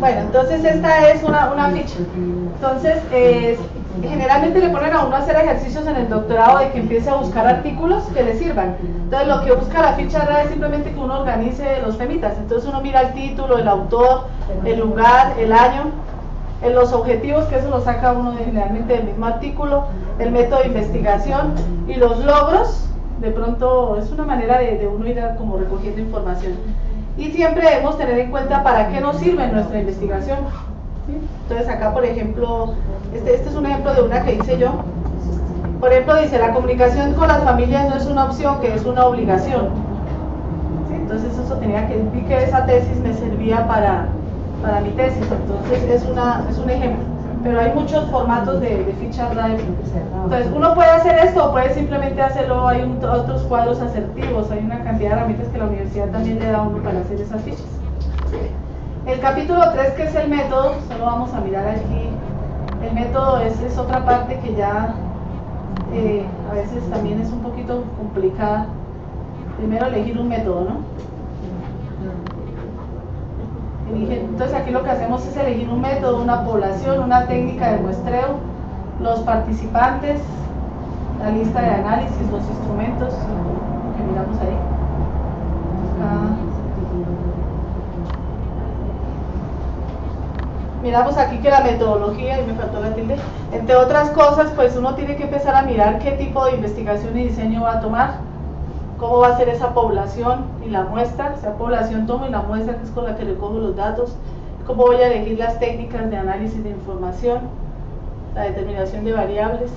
Bueno, entonces esta es una ficha. Entonces, generalmente le ponen a uno a hacer ejercicios en el doctorado de que empiece a buscar artículos que le sirvan. Entonces, lo que busca la ficha RA es simplemente que uno organice los temitas. Entonces, uno mira el título, el autor, el lugar, el año, los objetivos, que eso lo saca uno generalmente del mismo artículo, el método de investigación y los logros. De pronto, es una manera de uno ir como recogiendo información. Y siempre debemos tener en cuenta para qué nos sirve nuestra investigación. ¿Sí? Entonces acá, por ejemplo, este es un ejemplo de una que hice yo. Por ejemplo, dice, la comunicación con las familias no es una opción, que es una obligación. ¿Sí? Entonces eso tenía que, vi que esa tesis me servía para mi tesis, entonces es un ejemplo. Pero hay muchos formatos de ficha RA. Entonces uno puede hacer esto o puede simplemente hacerlo, hay otros cuadros asertivos, hay una cantidad de herramientas que la universidad también le da a uno para hacer esas fichas. El capítulo 3, que es el método, solo vamos a mirar aquí. El método es otra parte que ya a veces también es un poquito complicada. Primero elegir un método, ¿no? Entonces aquí lo que hacemos es elegir un método, una población, una técnica de muestreo, los participantes, la lista de análisis, los instrumentos que miramos ahí. Miramos aquí que la metodología, y me faltó la tilde, entre otras cosas, pues uno tiene que empezar a mirar qué tipo de investigación y diseño va a tomar, cómo va a ser esa población y la muestra, esa población tomo y la muestra, que es con la que recojo los datos, cómo voy a elegir las técnicas de análisis de información, la determinación de variables.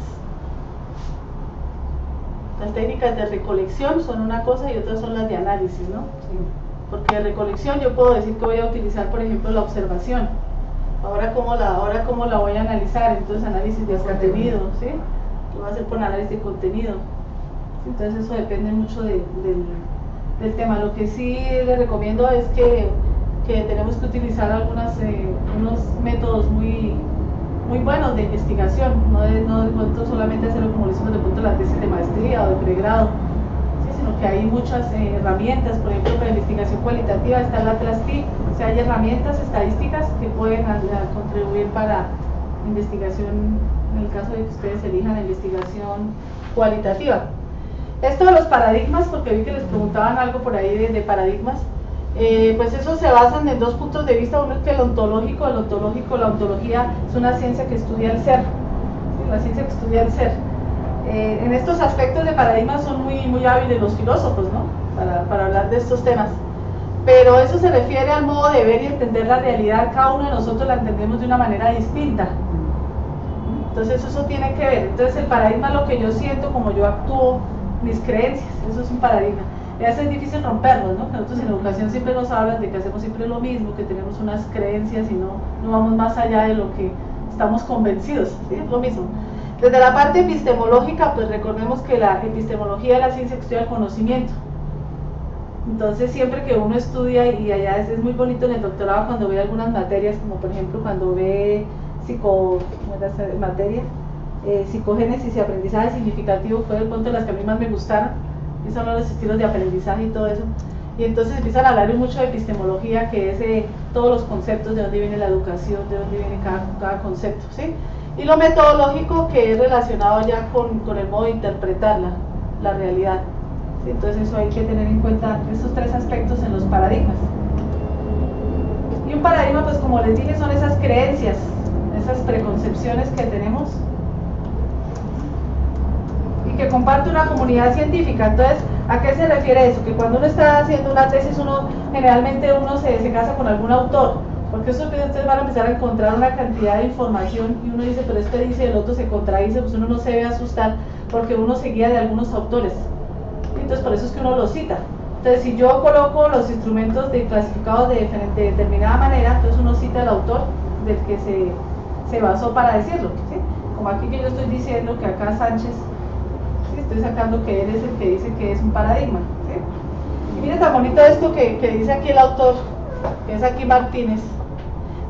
Las técnicas de recolección son una cosa y otras son las de análisis, ¿no? Sí. Porque de recolección yo puedo decir que voy a utilizar, por ejemplo, la observación. Ahora cómo la voy a analizar, entonces análisis de contenido, ¿sí? ¿Qué va a hacer por análisis de contenido? Entonces eso depende mucho del tema. Lo que sí les recomiendo es que tenemos que utilizar unos métodos muy buenos de investigación, no solamente hacerlo como lo hicimos de pronto la tesis de maestría o de pregrado, ¿sí? Sino que hay muchas herramientas, por ejemplo para investigación cualitativa está el ATLAS-T, o sea hay herramientas estadísticas que pueden contribuir para investigación, en el caso de que ustedes elijan la investigación cualitativa. Esto de los paradigmas, porque vi que les preguntaban algo por ahí de paradigmas, pues eso se basan en dos puntos de vista. Uno es que la ontología es una ciencia que estudia el ser, ¿sí? La ciencia que estudia el ser. En estos aspectos de paradigmas son muy hábiles los filósofos, ¿no? Para hablar de estos temas. Pero eso se refiere al modo de ver y entender la realidad. Cada uno de nosotros la entendemos de una manera distinta. Entonces eso tiene que ver. Entonces el paradigma es lo que yo siento, como yo actúo, mis creencias, eso es un paradigma. Y a veces es difícil romperlos, ¿no? Nosotros en educación siempre nos hablan de que hacemos siempre lo mismo, que tenemos unas creencias y no vamos más allá de lo que estamos convencidos, ¿sí? Es lo mismo. Desde la parte epistemológica, pues recordemos que la epistemología es la ciencia que estudia el conocimiento. Entonces siempre que uno estudia, y allá es muy bonito en el doctorado cuando ve algunas materias, como por ejemplo cuando ve psicogénesis y aprendizaje significativo, fue de pronto las que a mí más me gustaron, y son los estilos de aprendizaje y todo eso, y entonces empiezan a hablar mucho de epistemología, que es todos los conceptos, de dónde viene la educación, de dónde viene cada concepto, ¿sí? Y lo metodológico, que es relacionado ya con el modo de interpretar la realidad, ¿sí? Entonces eso hay que tener en cuenta estos tres aspectos en los paradigmas. Y un paradigma, pues como les dije, son esas creencias, esas preconcepciones que tenemos y que comparte una comunidad científica. Entonces, ¿a qué se refiere eso? Que cuando uno está haciendo una tesis, generalmente uno se casa con algún autor, porque eso que ustedes van a empezar a encontrar una cantidad de información y uno dice, pero este dice, el otro se contradice, pues uno no se debe asustar porque uno se guía de algunos autores. Entonces, por eso es que uno los cita. Entonces, si yo coloco los instrumentos clasificados de determinada manera, entonces uno cita al autor del que se basó para decirlo, ¿sí? Como aquí que yo estoy diciendo que acá Sánchez, ¿sí? Estoy sacando que él es el que dice que es un paradigma, ¿sí? Y miren tan bonito esto que dice aquí el autor, que es aquí Martínez,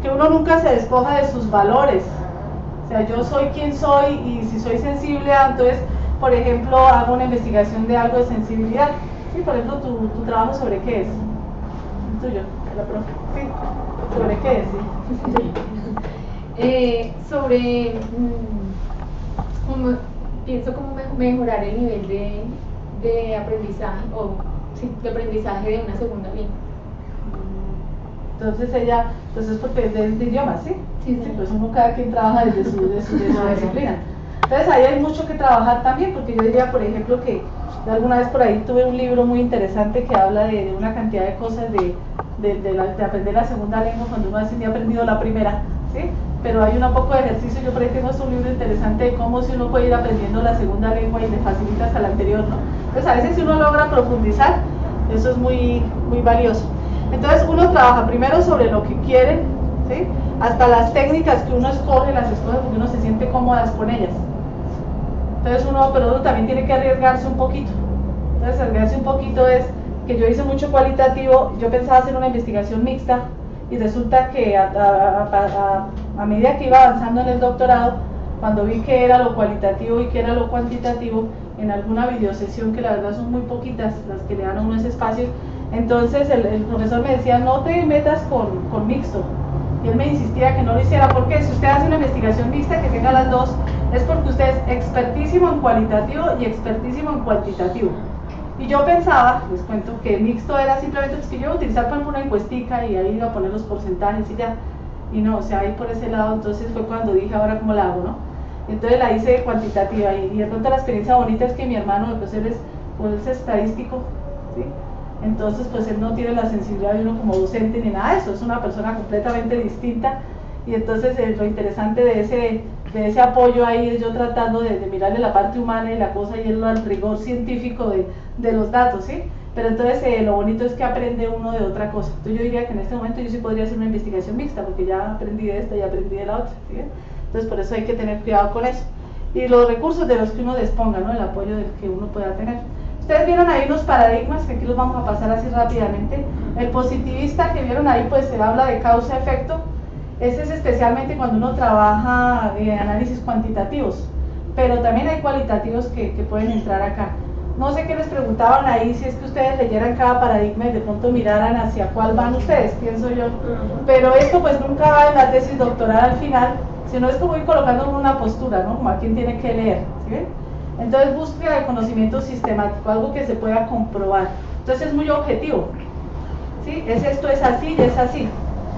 que uno nunca se despoja de sus valores. O sea, yo soy quien soy, y si soy sensible a, entonces, por ejemplo, hago una investigación de algo de sensibilidad. Sí, por ejemplo, tu trabajo sobre qué es, el tuyo, la profe. Sí. ¿Sobre qué decir? Sobre pienso como mejorar el nivel de aprendizaje o sí, de aprendizaje de una segunda lengua. Entonces ella, pues es porque es de idiomas, ¿sí? Sí, sí. Pues uno cada quien trabaja desde su disciplina. Entonces ahí hay mucho que trabajar también, porque yo diría, por ejemplo, que alguna vez por ahí tuve un libro muy interesante que habla de una cantidad de cosas de aprender la segunda lengua cuando uno ha aprendido la primera, ¿sí? Pero hay un poco de ejercicio, yo por ahí tengo un libro interesante de cómo si uno puede ir aprendiendo la segunda lengua y le facilita hasta la anterior, ¿no? Entonces a veces si uno logra profundizar, eso es muy, muy valioso. Entonces uno trabaja primero sobre lo que quiere, ¿sí? Hasta las técnicas que uno escoge, las escoge porque uno se siente cómodas con ellas. Entonces pero uno también tiene que arriesgarse un poquito. Entonces arriesgarse un poquito es que yo hice mucho cualitativo, yo pensaba hacer una investigación mixta y resulta que a medida que iba avanzando en el doctorado, cuando vi que era lo cualitativo y que era lo cuantitativo, en alguna videosesión, que la verdad son muy poquitas las que le dan a uno ese espacio, entonces el profesor me decía, no te metas con mixto, y él me insistía que no lo hiciera, porque si usted hace una investigación mixta que tenga las dos, es porque usted es expertísimo en cualitativo y expertísimo en cuantitativo. Y yo pensaba, les cuento, que mixto era simplemente pues, que yo iba a utilizar por ejemplo una encuestica y ahí iba a poner los porcentajes y ya, y no, o sea, ahí por ese lado, entonces fue cuando dije, ahora cómo la hago, ¿no? Entonces la hice cuantitativa, y de pronto la experiencia bonita es que mi hermano, pues él es estadístico, ¿sí? Entonces pues él no tiene la sensibilidad de uno como docente ni nada de eso, es una persona completamente distinta, y entonces lo interesante de ese apoyo ahí es yo tratando de mirarle la parte humana y la cosa y el rigor científico de los datos, ¿sí? Pero entonces lo bonito es que aprende uno de otra cosa. Entonces yo diría que en este momento yo sí podría hacer una investigación mixta, porque ya aprendí de esta y aprendí de la otra, ¿sí? Entonces por eso hay que tener cuidado con eso. Y los recursos de los que uno disponga, ¿no? El apoyo del que uno pueda tener. Ustedes vieron ahí unos paradigmas, que aquí los vamos a pasar así rápidamente. El positivista que vieron ahí, pues se habla de causa-efecto. Ese es especialmente cuando uno trabaja análisis cuantitativos, pero también hay cualitativos que pueden entrar acá. No sé qué les preguntaban ahí, si es que ustedes leyeran cada paradigma y de pronto miraran hacia cuál van ustedes, pienso yo. Pero esto pues nunca va en la tesis doctoral al final, sino es como ir colocando en una postura, ¿no? Como a quien tiene que leer, ¿sí? Entonces búsqueda de conocimiento sistemático, algo que se pueda comprobar. Entonces es muy objetivo, ¿sí? Esto es así y es así.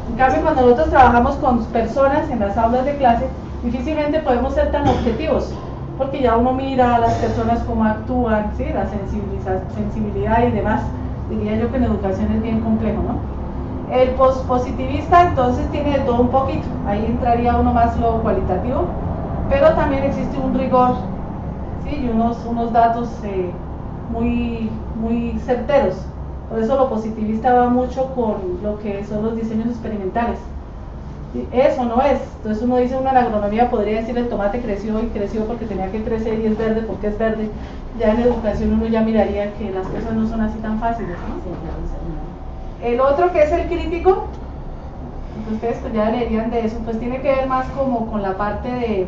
En cambio, cuando nosotros trabajamos con personas en las aulas de clase, difícilmente podemos ser tan objetivos, porque ya uno mira a las personas cómo actúan, ¿sí? La sensibilidad y demás. Diría yo que en educación es bien complejo, ¿no? El positivista entonces tiene de todo un poquito, ahí entraría uno más lo cualitativo, pero también existe un rigor, ¿sí? Y unos datos muy certeros. Por eso lo positivista va mucho con lo que son los diseños experimentales. ¿Es o no es? Entonces uno dice, uno en agronomía podría decir el tomate creció y creció porque tenía que crecer y es verde porque es verde. Ya en educación uno ya miraría que las cosas no son así tan fáciles, ¿no? El otro, que es el crítico, ustedes pues ya leerían de eso, pues tiene que ver más como con la parte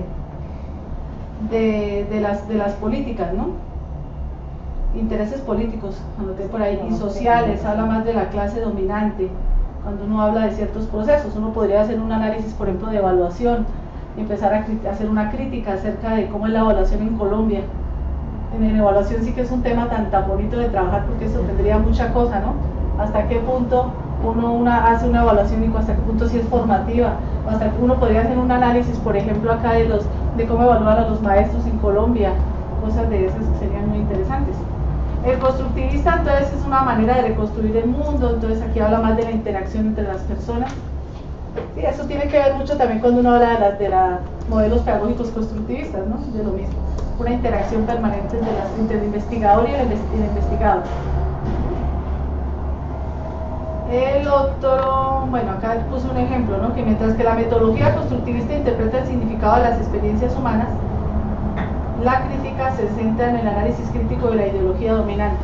de las políticas, ¿no? Intereses políticos, anoté por ahí, y sociales, habla más de la clase dominante. Cuando uno habla de ciertos procesos, uno podría hacer un análisis, por ejemplo, de evaluación, y empezar a hacer una crítica acerca de cómo es la evaluación en Colombia. En la evaluación sí que es un tema tan bonito de trabajar, porque eso tendría mucha cosa, ¿no? Hasta qué punto uno hace una evaluación y hasta qué punto sí es formativa, o hasta que uno podría hacer un análisis, por ejemplo, acá de cómo evaluar a los maestros en Colombia, cosas de esas que serían muy interesantes. El constructivista entonces es una manera de reconstruir el mundo, entonces aquí habla más de la interacción entre las personas. Sí, eso tiene que ver mucho también cuando uno habla de los modelos pedagógicos constructivistas, ¿no? De lo mismo, una interacción permanente entre el investigador y el investigado. El otro, bueno, acá puse un ejemplo, ¿no? Que mientras que la metodología constructivista interpreta el significado de las experiencias humanas, la crítica se centra en el análisis crítico de la ideología dominante.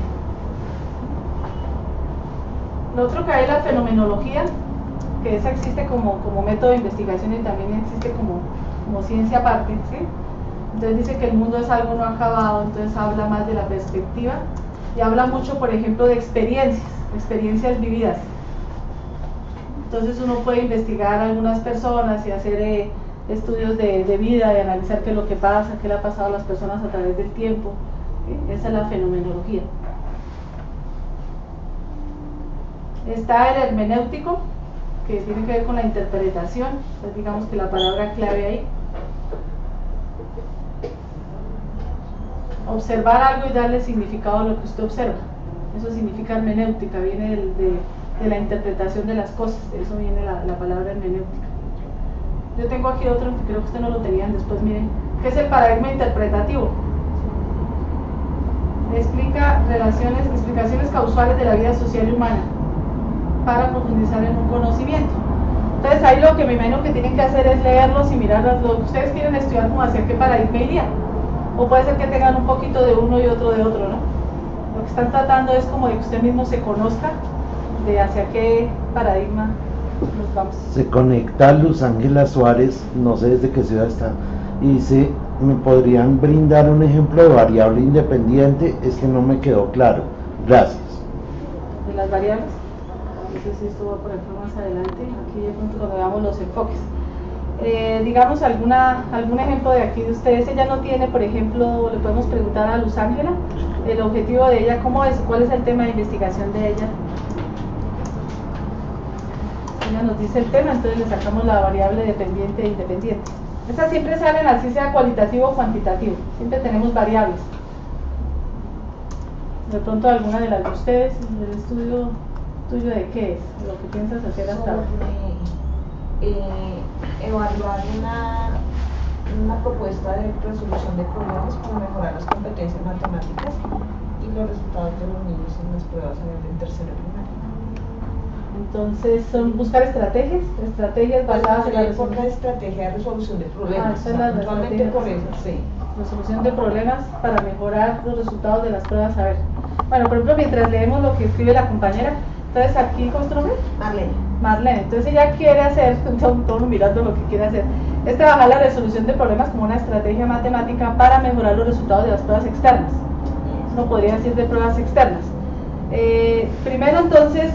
Lo otro que hay es la fenomenología, que esa existe como método de investigación y también existe como ciencia aparte, ¿sí? Entonces dice que el mundo es algo no acabado, entonces habla más de la perspectiva y habla mucho, por ejemplo, de experiencias vividas. Entonces uno puede investigar a algunas personas y hacer estudios de vida, de analizar qué es lo que pasa, qué le ha pasado a las personas a través del tiempo. ¿Sí? Esa es la fenomenología. Está el hermenéutico, que tiene que ver con la interpretación, pues digamos que la palabra clave ahí. Observar algo y darle significado a lo que usted observa. Eso significa hermenéutica, viene de la interpretación de las cosas, de eso viene la palabra hermenéutica. Yo tengo aquí otro que creo que usted no lo tenían después, miren, que es el paradigma interpretativo. Explica explicaciones causales de la vida social y humana para profundizar en un conocimiento. Entonces ahí lo que me imagino que tienen que hacer es leerlos y mirarlos, lo que ustedes quieren estudiar, como hacia qué paradigma iría. O puede ser que tengan un poquito de uno y otro de otro, ¿no? Lo que están tratando es como de que usted mismo se conozca de hacia qué paradigma nos vamos. Se conecta Luz Ángela Suárez, no sé desde qué ciudad está, y dice, ¿me podrían brindar un ejemplo de variable independiente? Es que no me quedó claro. Gracias. De las variables, no sé si esto va por ejemplo más adelante, aquí de pronto cuando veamos los enfoques. Digamos algún ejemplo de aquí de ustedes. Ella no tiene, por ejemplo, le podemos preguntar a Luz Ángela el objetivo de ella, ¿cómo es? ¿Cuál es el tema de investigación de ella? Ella nos dice el tema, entonces le sacamos la variable dependiente e independiente. Estas siempre salen así, sea cualitativo o cuantitativo, siempre tenemos variables. De pronto alguna de las de ustedes, el estudio tuyo de qué es, lo que piensas hacer hasta ahora. Evaluar una propuesta de resolución de problemas para mejorar las competencias matemáticas y los resultados de los niños en las pruebas en tercero y primaria. Entonces, son buscar estrategias basadas en la estrategia de resolución de problemas. Esa es la estrategia por eso, sí. Resolución de problemas para mejorar los resultados de las pruebas. A ver, bueno, por ejemplo, mientras leemos lo que escribe la compañera, entonces aquí, ¿cómo es tu nombre? Marlene, entonces ella quiere hacer, todos mirando lo que quiere hacer, es trabajar la resolución de problemas como una estrategia matemática para mejorar los resultados de las pruebas externas. No podría decir de pruebas externas. Primero entonces,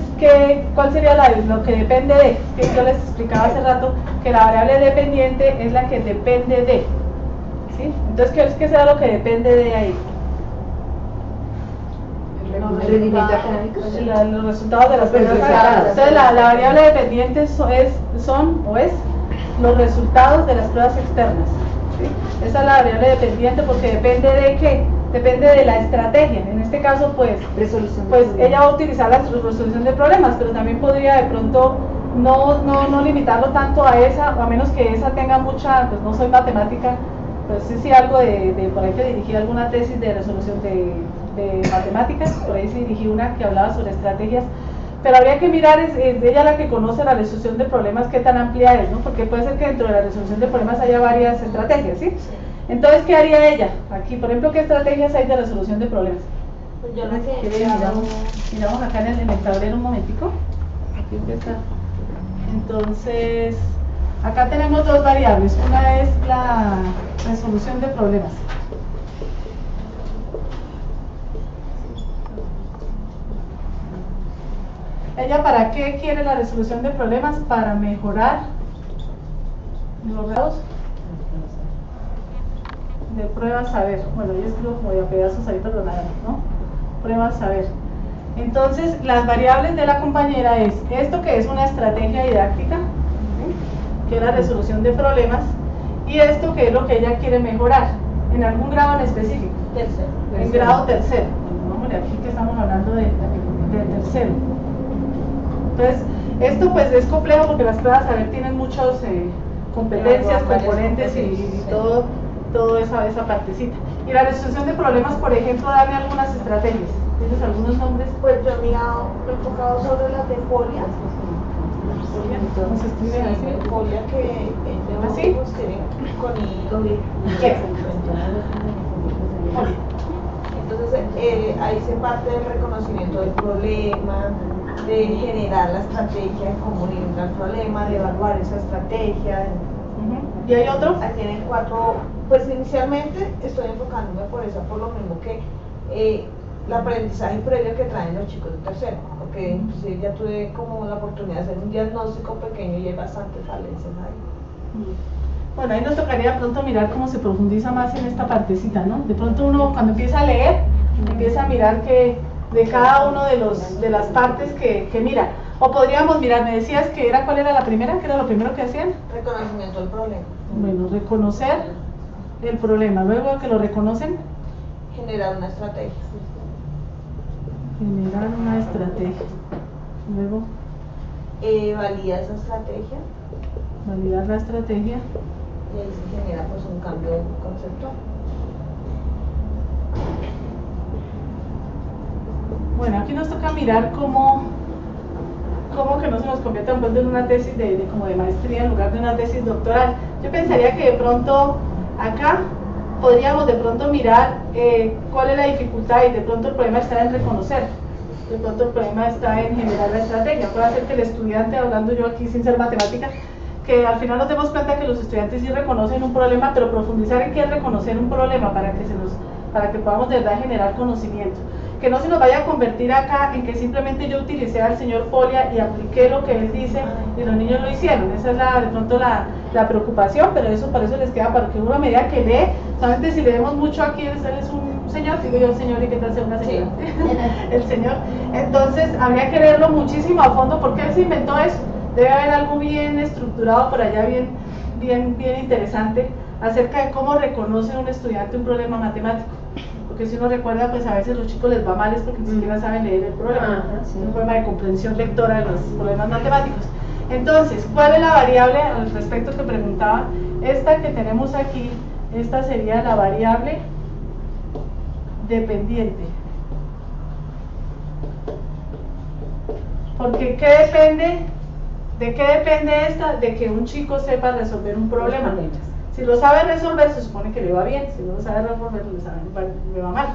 ¿cuál sería lo que depende de? Que yo les explicaba hace rato que la variable dependiente es la que depende de. ¿Sí? Entonces, ¿qué será lo que depende de ahí? Los resultados de las pruebas. Entonces la variable dependiente es los resultados de las pruebas externas. ¿Sí? Esa es la variable dependiente porque depende de qué, depende de la estrategia. En este caso pues ella va a utilizar la resolución de problemas, pero también podría de pronto no limitarlo tanto a esa, a menos que esa tenga mucha, pues no soy matemática, pues sí algo de por ahí que dirigí alguna tesis de resolución de matemáticas, por ahí sí dirigí una que hablaba sobre estrategias, pero habría que mirar, es ella la que conoce la resolución de problemas, qué tan amplia es, ¿no? Porque puede ser que dentro de la resolución de problemas haya varias estrategias, ¿sí? Entonces, ¿qué haría ella? Aquí, por ejemplo, ¿qué estrategias hay de resolución de problemas? Pues yo no sé. Miramos acá en el tablero un momentico. Aquí empieza. Entonces, acá tenemos dos variables. Una es la resolución de problemas. ¿Ella para qué quiere la resolución de problemas? Para mejorar los resultados de pruebas saber. Bueno, yo escribo como de a pedazos ahí, perdonad, ¿no? Pruebas saber. Entonces, las variables de la compañera es esto que es una estrategia didáctica, ¿sí? Que es la resolución de problemas, y esto que es lo que ella quiere mejorar, en algún grado en específico. Tercero. En grado tercero. Vamos aquí que estamos hablando de tercero. Entonces, esto pues es complejo porque las pruebas saber tienen muchas competencias, componentes y todo esa partecita. Y la resolución de problemas, por ejemplo, dame algunas estrategias. ¿Tienes algunos nombres? Pues yo he mirado, me he enfocado sobre las de folias. ¿Cómo se escribe así? Folia que ¿así? Con Entonces ahí se parte del reconocimiento del problema, de generar la estrategia, de cómo liderar el problema, de evaluar esa estrategia. ¿Y hay otro? Ahí tienen 4, pues inicialmente estoy enfocándome por eso, por lo mismo que el aprendizaje previo que traen los chicos de tercero, porque inclusive ya tuve como la oportunidad de hacer un diagnóstico pequeño y hay bastantes falencias ahí. Bueno, ahí nos tocaría de pronto mirar cómo se profundiza más en esta partecita, ¿no? De pronto uno cuando empieza a leer, empieza a mirar que de cada uno de las partes que mira. O podríamos mirar, me decías que era, ¿cuál era la primera? ¿Qué era lo primero que hacían? Reconocimiento del problema. Bueno, reconocer el problema. Luego de que lo reconocen, Generar una estrategia. generar una estrategia. Luego, Valida esa estrategia validar la estrategia. y ahí se genera pues un cambio conceptual. Bueno, aquí nos toca mirar cómo que no se nos convierta en pronto en una tesis como de maestría en lugar de una tesis doctoral. Yo pensaría que de pronto acá podríamos de pronto mirar cuál es la dificultad y de pronto el problema está en reconocer. De pronto el problema está en generar la estrategia. Puede ser que el estudiante, hablando yo aquí sin ser matemática, que al final nos demos cuenta que los estudiantes sí reconocen un problema, pero profundizar en qué es reconocer un problema para que podamos de verdad generar conocimiento. Que no se nos vaya a convertir acá en que simplemente yo utilicé al señor Polia y apliqué lo que él dice y los niños lo hicieron. Esa es de pronto la preocupación, pero eso por eso les queda para que uno a medida que lee, solamente si leemos mucho aquí, él es un señor, digo yo el señor y qué tal sea una señora, el señor. Entonces habría que leerlo muchísimo a fondo porque él se inventó eso. Debe haber algo bien estructurado por allá, bien interesante acerca de cómo reconoce un estudiante un problema matemático. Porque si uno recuerda, pues a veces los chicos les va mal es porque ni siquiera saben leer el problema, Sí. un problema de comprensión lectora de los problemas matemáticos. Entonces, ¿cuál es la variable al respecto que preguntaba? Esta que tenemos aquí, esta sería la variable dependiente. Porque ¿qué depende? ¿De qué depende esta? De que un chico sepa resolver un problema. Si lo sabe resolver, se supone que le va bien. Si no lo sabe resolver, le va mal.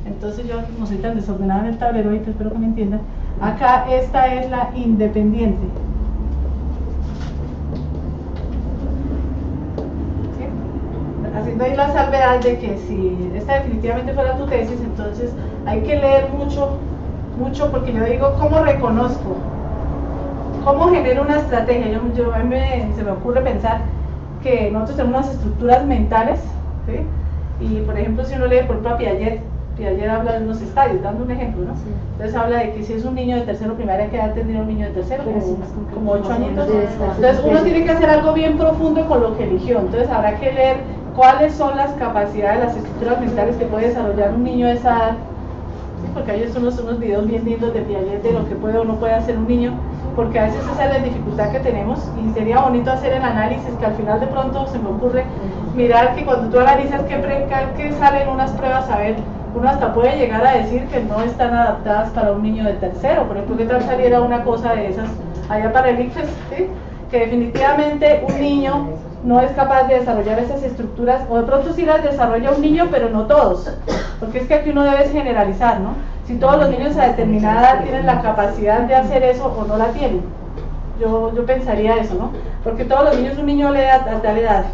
Entonces yo, como soy tan desordenada en el tablero, ahorita espero que me entiendan. Acá esta es la independiente. ¿Sí? Haciendo ahí la salvedad de que si esta definitivamente fuera tu tesis, entonces hay que leer mucho, porque yo digo, ¿cómo reconozco? ¿Cómo genero una estrategia? A mí se me ocurre pensar que nosotros tenemos unas estructuras mentales, ¿sí? Y por ejemplo, si uno lee por ejemplo a Piaget habla de unos estadios, dando un ejemplo, ¿no? Sí. Entonces habla de que si es un niño de tercero primaria, ¿qué edad tendría un niño de tercero? Como 8 añitos. Entonces uno tiene que hacer algo bien profundo con lo que eligió, entonces habrá que leer cuáles son las capacidades, las estructuras mentales que puede desarrollar un niño de esa edad, ¿sí? Porque hay unos videos bien lindos de Piaget de lo que puede o no puede hacer un niño, porque a veces esa es la dificultad que tenemos y sería bonito hacer el análisis, que al final de pronto se me ocurre mirar que cuando tú analizas qué salen unas pruebas, a ver, uno hasta puede llegar a decir que no están adaptadas para un niño de tercero. Por ejemplo, ¿qué tal saliera una cosa de esas allá para el ICFES? ¿Sí? Que definitivamente un niño no es capaz de desarrollar esas estructuras, o de pronto sí las desarrolla un niño, pero no todos, porque es que aquí uno debe generalizar, ¿no? Si todos los niños a determinada edad tienen la capacidad de hacer eso o no la tienen. Yo pensaría eso, ¿no? Porque todos los niños, un niño lee a tal edad,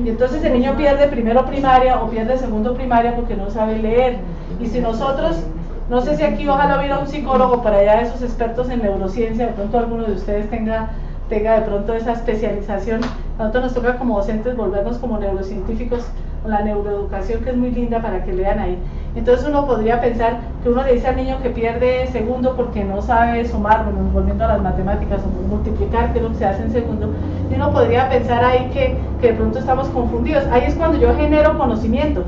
y entonces el niño pierde primero primaria o pierde segundo primaria porque no sabe leer. Y si nosotros, no sé si aquí ojalá hubiera un psicólogo para allá de esos expertos en neurociencia, de pronto alguno de ustedes tenga de pronto esa especialización. A nosotros nos toca como docentes volvernos como neurocientíficos, con la neuroeducación, que es muy linda para que lean ahí. Entonces uno podría pensar que uno le dice al niño que pierde segundo porque no sabe sumar, bueno, volviendo a las matemáticas, o multiplicar, que es lo que se hace en segundo, y uno podría pensar ahí que de pronto estamos confundidos. Ahí es cuando yo genero conocimiento,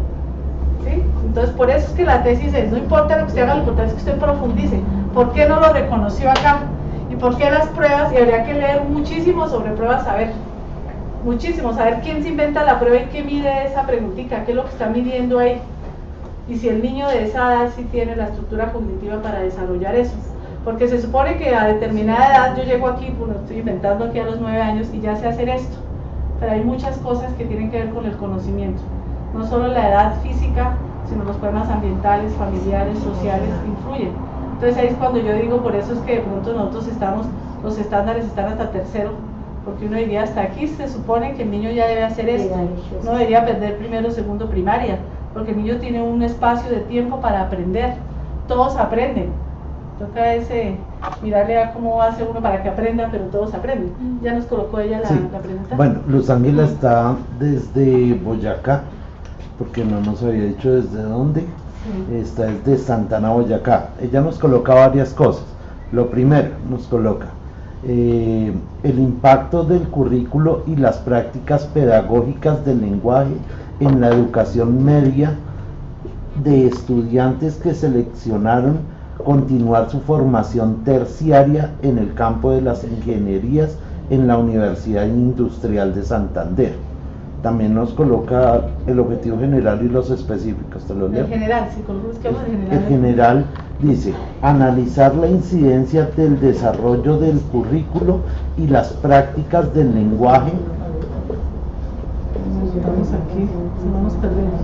¿sí? Entonces por eso es que la tesis es, no importa lo que usted haga, lo importante es que usted profundice. ¿Por qué no lo reconoció acá? ¿Y por qué las pruebas? Y habría que leer muchísimo sobre pruebas, saber quién se inventa la prueba y qué mide esa preguntita, qué es lo que está midiendo ahí. Y si el niño de esa edad sí tiene la estructura cognitiva para desarrollar eso. Porque se supone que a determinada edad yo llego aquí, bueno, estoy inventando aquí a los 9 años y ya sé hacer esto. Pero hay muchas cosas que tienen que ver con el conocimiento. No solo la edad física, sino los problemas ambientales, familiares, sociales, influyen. Entonces ahí es cuando yo digo, por eso es que de pronto nosotros los estándares están hasta tercero, porque uno diría, hasta aquí se supone que el niño ya debe hacer esto, no debería perder primero, segundo primaria, porque el niño tiene un espacio de tiempo para aprender, todos aprenden. Toca mirarle a cómo va a hacer uno para que aprenda, pero todos aprenden. Ya nos colocó ella Sí. la pregunta. Bueno, Luz Ángela está desde Boyacá, porque no nos había dicho desde dónde. Está desde Santana, Boyacá. Ella nos coloca varias cosas. Lo primero, nos coloca el impacto del currículo y las prácticas pedagógicas del lenguaje en la educación media de estudiantes que seleccionaron continuar su formación terciaria en el campo de las ingenierías en la Universidad Industrial de Santander. También nos coloca el objetivo general y los específicos. ¿Te lo leo? En general, si buscamos en general. El general dice: analizar la incidencia del desarrollo del currículo y las prácticas del lenguaje. Estamos aquí, si no nos perdemos.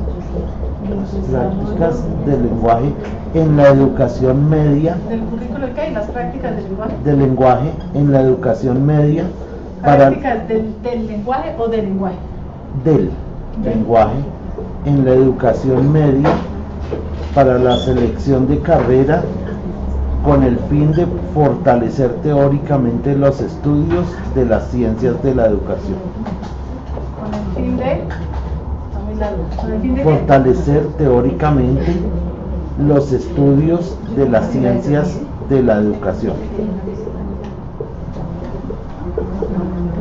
Prácticas del lenguaje en la educación media. ¿Del currículo qué hay? Las prácticas del lenguaje. Del lenguaje en la educación media. ¿Prácticas del lenguaje o del lenguaje? Del lenguaje en la educación media para la selección de carrera con el fin de fortalecer teóricamente los estudios de las ciencias de la educación. Con el fin de... Está muy largo. ¿Con el fin de qué? Fortalecer teóricamente los estudios de las ciencias de la educación.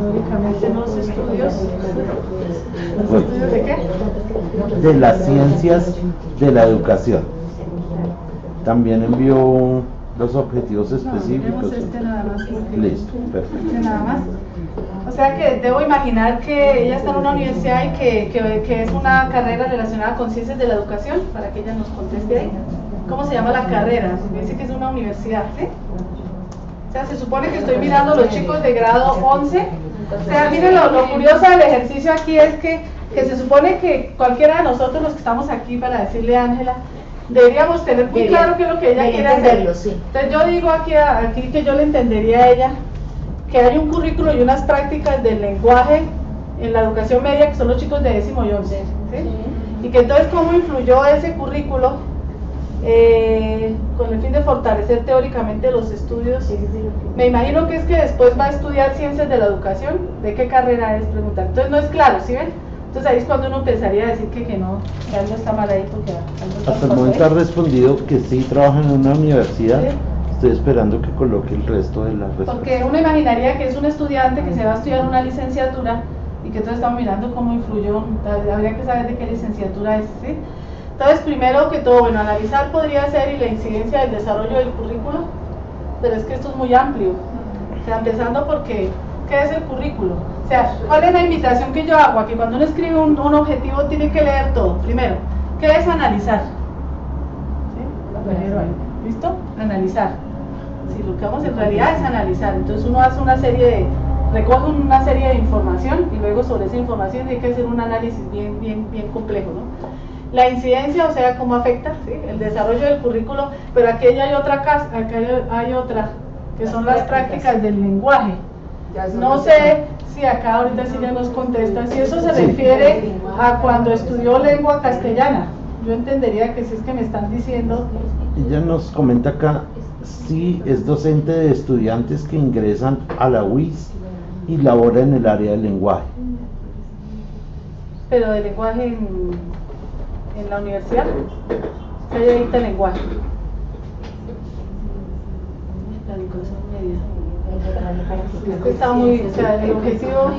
Teóricamente los estudios. ¿Los Bueno. estudios de qué? De las ciencias de la educación. También envió los objetivos específicos. Vemos nada más. Listo, perfecto. Nada más. O sea que debo imaginar que ella está en una universidad y que es una carrera relacionada con ciencias de la educación, para que ella nos conteste ahí. ¿Cómo se llama la carrera? Me dice que es una universidad, ¿sí? O sea, se supone que estoy mirando los chicos de grado 11. O sea, miren lo curioso del ejercicio aquí es que se supone que cualquiera de nosotros los que estamos aquí, para decirle a Ángela, deberíamos tener muy claro qué es lo que ella quiere hacer. Sí. Entonces yo digo aquí que yo le entendería a ella que hay un currículo y unas prácticas del lenguaje en la educación media, que son los chicos de 10º y 11, ¿sí? Y que entonces cómo influyó ese currículo con el fin de fortalecer teóricamente los estudios. Me imagino que es que después va a estudiar ciencias de la educación. ¿De qué carrera es? Preguntar. Entonces no es claro, ¿sí ven? Entonces ahí es cuando uno pensaría decir que no, que algo está mal ahí, porque algo está Hasta el mal momento ha ahí. respondido que sí trabaja en una universidad. Sí. Estoy esperando que coloque el resto de la respuesta. Porque uno imaginaría que es un estudiante que se va a estudiar una licenciatura y que entonces estamos mirando cómo influyó, habría que saber de qué licenciatura es, ¿sí? Entonces, primero que todo, bueno, analizar podría ser y la incidencia del desarrollo del currículo, pero es que esto es muy amplio. O sea, empezando porque, ¿qué es el currículo? O sea, ¿cuál es la invitación que yo hago? A que cuando uno escribe un objetivo tiene que leer todo. Primero, ¿qué es analizar? ¿Sí? Lo primero ahí. ¿Listo? Analizar. Si lo que vamos en realidad es analizar, entonces uno hace recoge una serie de información y luego sobre esa información hay que hacer un análisis bien complejo, ¿no? La incidencia, o sea, cómo afecta, ¿sí? El desarrollo del currículo, pero aquí hay otra, hay otra, que son las prácticas del lenguaje. No sé si acá ahorita sí ya nos contesta, si eso se Sí. refiere a cuando estudió lengua castellana. Yo entendería que si es que me están diciendo... Ella nos comenta acá si es docente de estudiantes que ingresan a la UIS y labora en el área del lenguaje. Pero de lenguaje en la universidad, que ella dicta lenguaje. La educación media. Es que está muy, o sea, el objetivo.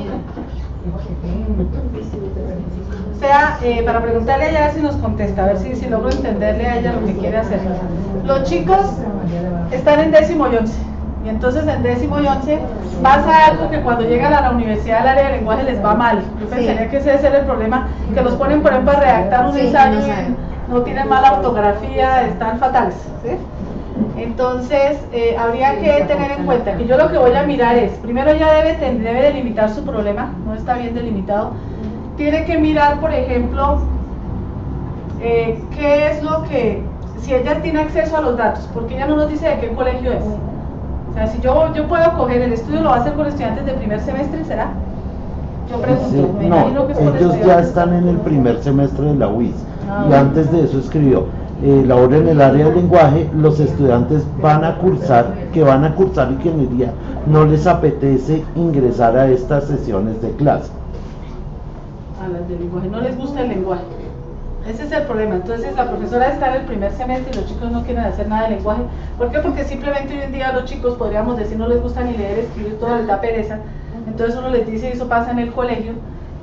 O sea, para preguntarle a ella a ver si nos contesta, a ver si logro entenderle a ella lo que quiere hacer. Los chicos están en 10º y 11. Y entonces en 10º y 11 pasa algo que cuando llegan a la universidad el área de lenguaje les va mal. Yo pensaría que ese es el problema, que los ponen por ejemplo a redactar un ensayo y no tienen mala ortografía, están fatales, ¿sí? Entonces habría que tener en cuenta que yo lo que voy a mirar es, primero ella debe delimitar su problema, no está bien delimitado. Tiene que mirar, por ejemplo, qué es lo que, si ella tiene acceso a los datos, porque ella no nos dice de qué colegio es. O sea, si yo puedo coger el estudio, lo va a hacer con estudiantes de primer semestre, ¿será? Yo pregunto, Sí, me imagino que es con ellos ya estudiantes. están en el primer semestre de la UIS y Ah. antes de eso escribió: labor en el área del lenguaje, los estudiantes van a cursar ingeniería, no les apetece ingresar a estas sesiones de clase. A las de lenguaje, no les gusta el lenguaje. Ese es el problema. Entonces la profesora está en el primer semestre y los chicos no quieren hacer nada de lenguaje. ¿Por qué? Porque simplemente hoy en día los chicos, podríamos decir, no les gusta ni leer, escribir, todo les da pereza. Entonces uno les dice, y eso pasa en el colegio,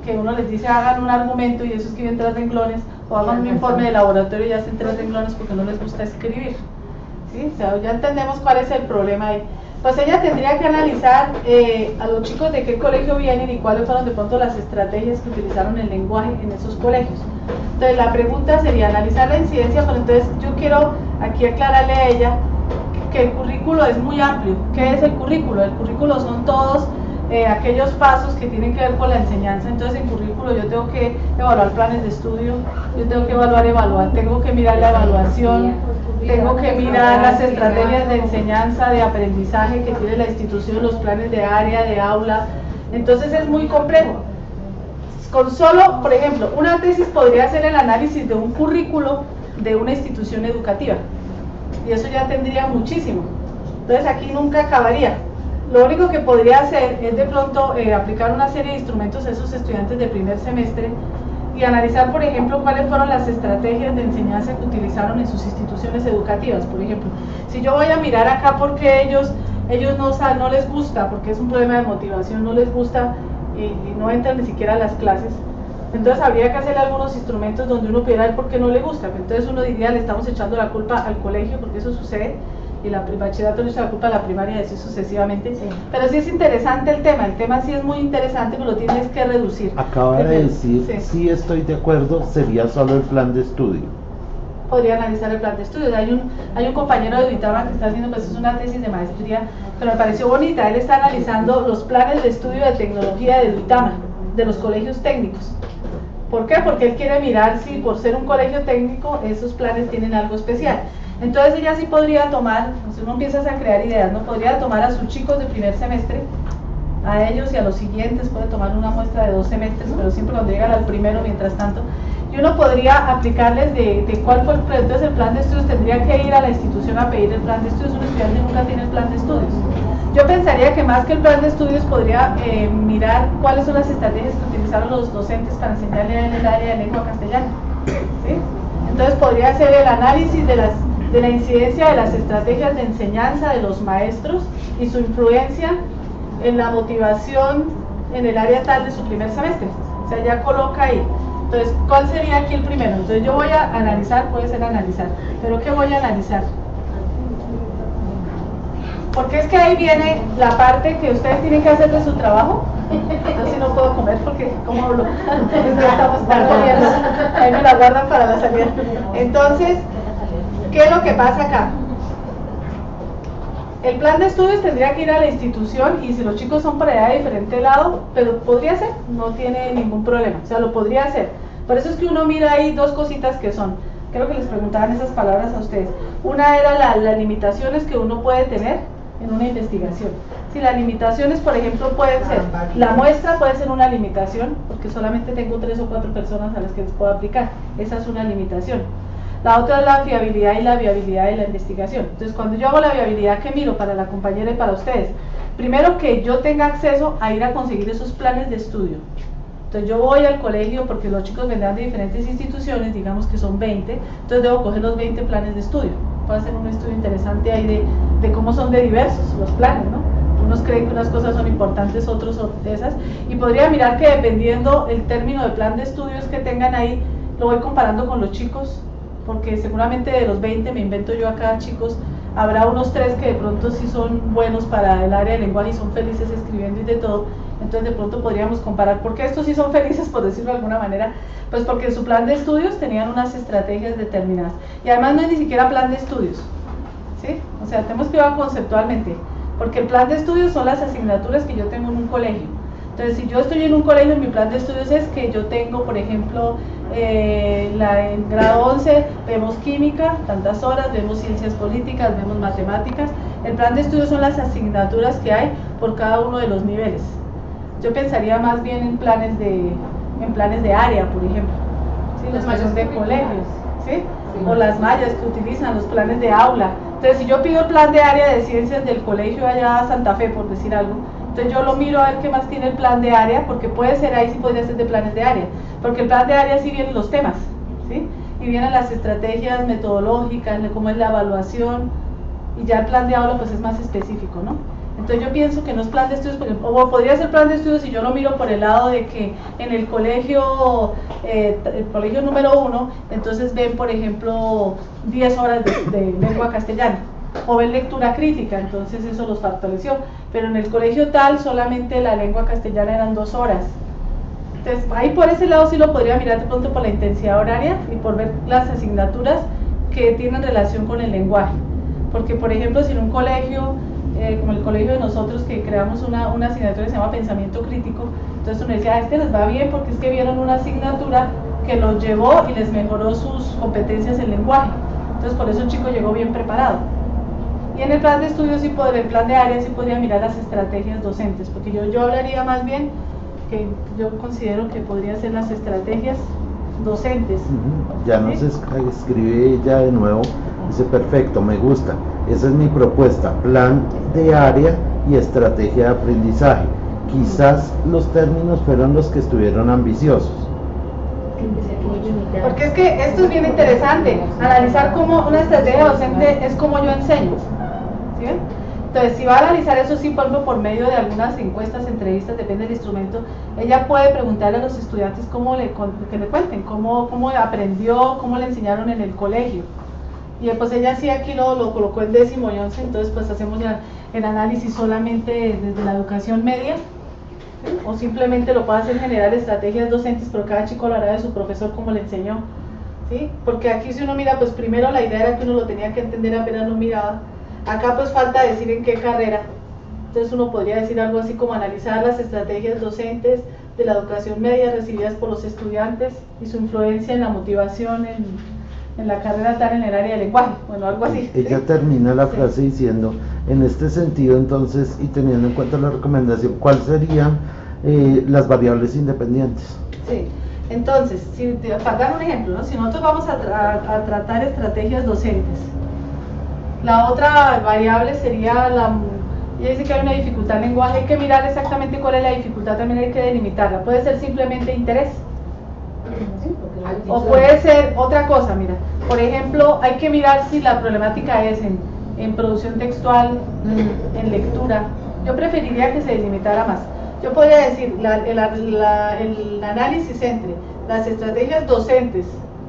que uno les dice hagan un argumento y eso escriben 3 renglones, o hagan un informe de laboratorio y hacen 3 renglones porque no les gusta escribir. ¿Sí? O sea, ya entendemos cuál es el problema ahí. Pues ella tendría que analizar a los chicos de qué colegio vienen y cuáles fueron de pronto las estrategias que utilizaron el lenguaje en esos colegios. Entonces la pregunta sería analizar la incidencia, pero entonces yo quiero aquí aclararle a ella que el currículo es muy amplio. ¿Qué es el currículo? El currículo son todos aquellos pasos que tienen que ver con la enseñanza. Entonces en currículo yo tengo que evaluar planes de estudio, yo tengo que evaluar, tengo que mirar la evaluación, tengo que mirar las estrategias de enseñanza, de aprendizaje que tiene la institución, los planes de área, de aula. Entonces es muy complejo. Con solo, por ejemplo, una tesis podría ser el análisis de un currículo de una institución educativa y eso ya tendría muchísimo. Entonces aquí nunca acabaría. Lo único que podría hacer es de pronto aplicar una serie de instrumentos a esos estudiantes de primer semestre y analizar, por ejemplo, cuáles fueron las estrategias de enseñanza que utilizaron en sus instituciones educativas. Por ejemplo, si yo voy a mirar acá porque ellos no les gusta, porque es un problema de motivación, no les gusta y no entran ni siquiera a las clases, entonces habría que hacer algunos instrumentos donde uno pudiera ver por qué no le gusta. Entonces uno diría, le estamos echando la culpa al colegio porque eso sucede, y la bachillerato le echa la culpa a la primaria y así sucesivamente. Sí. Pero sí es interesante el tema sí es muy interesante, pero lo tienes que reducir. Acaba de decir, sí estoy de acuerdo, sería solo el plan de estudio. Podría analizar el plan de estudios. Hay un compañero de Duitama que está haciendo, pues es una tesis de maestría, pero me pareció bonita. Él está analizando los planes de estudio de tecnología de Duitama, de los colegios técnicos. ¿Por qué? Porque él quiere mirar si por ser un colegio técnico esos planes tienen algo especial. Entonces ella sí podría tomar, si uno empieza a crear ideas, ¿no? Podría tomar a sus chicos de primer semestre, a ellos y a los siguientes, puede tomar una muestra de 2 semestres, pero siempre cuando llegan al primero, mientras tanto, y uno podría aplicarles de cuál fue entonces el plan de estudios. Tendría que ir a la institución a pedir el plan de estudios. Un estudiante nunca tiene el plan de estudios. Yo pensaría que más que el plan de estudios podría mirar cuáles son las estrategias que utilizaron los docentes para enseñarle en el área de lengua castellana, ¿sí? Entonces podría hacer el análisis de la incidencia de las estrategias de enseñanza de los maestros y su influencia en la motivación en el área tal de su primer semestre. O sea, ya coloca ahí. Entonces, ¿cuál sería aquí el primero? Entonces yo voy a analizar, puede ser analizar, pero ¿qué voy a analizar? Porque es que ahí viene la parte que ustedes tienen que hacer de su trabajo. Entonces no puedo comer porque como hablo, ya estamos comiendo, ahí me la guardan para la salida. Entonces, ¿qué es lo que pasa acá? El plan de estudios tendría que ir a la institución y si los chicos son para allá de diferente lado, pero podría ser, no tiene ningún problema, o sea, lo podría hacer. Por eso es que uno mira ahí 2 cositas que son, creo que les preguntaban esas palabras a ustedes. Una era las limitaciones que uno puede tener en una investigación. Si las limitaciones, por ejemplo, pueden ser, la muestra puede ser una limitación, porque solamente tengo 3 o 4 personas a las que les puedo aplicar, esa es una limitación. La otra es la fiabilidad y la viabilidad de la investigación. Entonces, cuando yo hago la viabilidad, ¿qué miro para la compañera y para ustedes? Primero, que yo tenga acceso a ir a conseguir esos planes de estudio. Entonces, yo voy al colegio porque los chicos vendrán de diferentes instituciones, digamos que son 20, entonces debo coger los 20 planes de estudio. Puedo hacer un estudio interesante ahí de cómo son de diversos los planes, ¿no? Unos creen que unas cosas son importantes, otros son esas, y podría mirar que dependiendo el término de plan de estudios que tengan ahí, lo voy comparando con los chicos, porque seguramente de los 20, me invento yo acá, chicos, habrá unos 3 que de pronto sí son buenos para el área de lenguaje y son felices escribiendo y de todo. Entonces de pronto podríamos comparar, ¿por qué estos sí son felices, por decirlo de alguna manera? Pues porque en su plan de estudios tenían unas estrategias determinadas, y además no es ni siquiera plan de estudios, ¿sí? O sea, tenemos que ver conceptualmente, porque el plan de estudios son las asignaturas que yo tengo en un colegio. Entonces, si yo estoy en un colegio, mi plan de estudios es que yo tengo, por ejemplo, en grado 11 vemos química, tantas horas, vemos ciencias políticas, vemos matemáticas. El plan de estudios son las asignaturas que hay por cada uno de los niveles. Yo pensaría más bien en planes de área, por ejemplo, ¿sí? Los que son de colegios, ¿sí? o las mallas que utilizan, los planes de aula. Entonces, si yo pido el plan de área de ciencias del colegio allá a Santa Fe, por decir algo, entonces yo lo miro a ver qué más tiene el plan de área, porque puede ser, ahí sí podría ser de planes de área, porque el plan de área sí vienen los temas, ¿sí? Y vienen las estrategias metodológicas, cómo es la evaluación, y ya el plan de aula pues es más específico, ¿no? Entonces yo pienso que no es plan de estudios, o podría ser plan de estudios si yo lo miro por el lado de que en el colegio número 1, entonces ven, por ejemplo, 10 horas de lengua castellana, o ven lectura crítica, entonces eso los fortaleció, pero en el colegio tal solamente la lengua castellana eran 2 horas. Entonces ahí por ese lado sí lo podría mirar de pronto por la intensidad horaria y por ver las asignaturas que tienen relación con el lenguaje, porque por ejemplo si en un colegio como el colegio de nosotros, que creamos una asignatura que se llama pensamiento crítico, entonces uno decía, este les va bien porque es que vieron una asignatura que los llevó y les mejoró sus competencias en lenguaje, entonces por eso el chico llegó bien preparado. Y en el plan de estudios, en el plan de área, sí podría mirar las estrategias docentes, porque yo hablaría más bien que yo considero que podría ser las estrategias docentes. Ya nos escribe ella de nuevo, dice perfecto, me gusta, esa es mi propuesta, plan de área y estrategia de aprendizaje. Quizás los términos fueron los que estuvieron ambiciosos. Porque es que esto es bien interesante, analizar cómo una estrategia docente es como yo enseño, ¿sí? Entonces, si va a analizar eso, sí, por medio de algunas encuestas, entrevistas, depende del instrumento, ella puede preguntarle a los estudiantes que le cuenten, cómo aprendió, cómo le enseñaron en el colegio. Y pues ella sí aquí lo colocó en 10º y 11, entonces pues hacemos ya el análisis solamente desde la educación media, ¿sí? O simplemente lo puede hacer en general estrategias docentes, pero cada chico lo hará de su profesor como le enseñó, ¿sí? Porque aquí si uno mira, pues primero la idea era que uno lo tenía que entender apenas lo miraba. Acá pues falta decir en qué carrera, entonces uno podría decir algo así como analizar las estrategias docentes de la educación media recibidas por los estudiantes y su influencia en la motivación en la carrera tal en el área de lenguaje, bueno, algo así. Ella termina la frase diciendo, en este sentido entonces, y teniendo en cuenta la recomendación, ¿cuáles serían las variables independientes? Sí, entonces, para dar un ejemplo, ¿no? Si nosotros vamos a tratar estrategias docentes, la otra variable sería ella dice que hay una dificultad en lenguaje, hay que mirar exactamente cuál es la dificultad, también hay que delimitarla, puede ser simplemente interés, ¿sí? O puede ser otra cosa, mira, por ejemplo, hay que mirar si la problemática es en producción textual, en lectura. Yo preferiría que se delimitara más. Yo podría decir, el análisis entre las estrategias docentes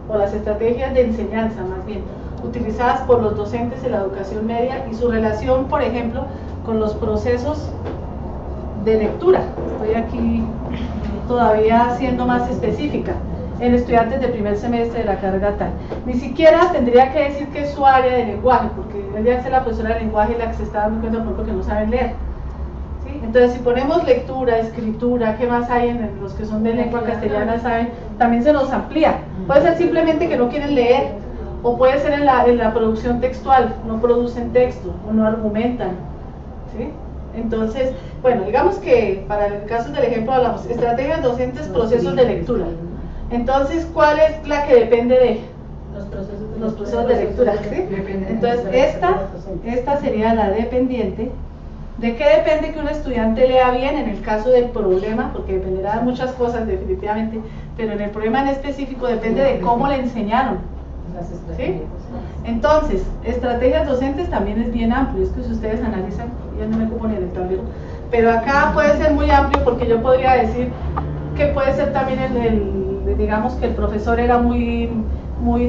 o las estrategias de enseñanza, más bien, utilizadas por los docentes en la educación media y su relación, por ejemplo, con los procesos de lectura. Estoy aquí todavía siendo más específica, en estudiantes de primer semestre de la carrera tal. Ni siquiera tendría que decir que es su área de lenguaje, porque tendría que ser la profesora de lenguaje la que se está dando cuenta por ejemplo que no saben leer, ¿sí? Entonces si ponemos lectura, escritura, ¿qué más hay en los que son de lengua castellana? Saben, también se nos amplía. Puede ser simplemente que no quieren leer, o puede ser en la producción textual, no producen texto o no argumentan, ¿sí? Entonces, bueno, digamos que para el caso del ejemplo hablamos estrategias docentes, procesos de lectura. Entonces, ¿cuál es la que depende de los procesos de lectura? ¿Sí? Entonces, esta sería la dependiente. ¿De qué depende que un estudiante lea bien en el caso del problema? Porque dependerá de muchas cosas definitivamente, pero en el problema en específico depende de cómo le enseñaron, ¿sí? Entonces, estrategias docentes también es bien amplio, es que si ustedes analizan, ya no me ocupo ni en el tablero, pero acá puede ser muy amplio porque yo podría decir que puede ser también digamos que el profesor era muy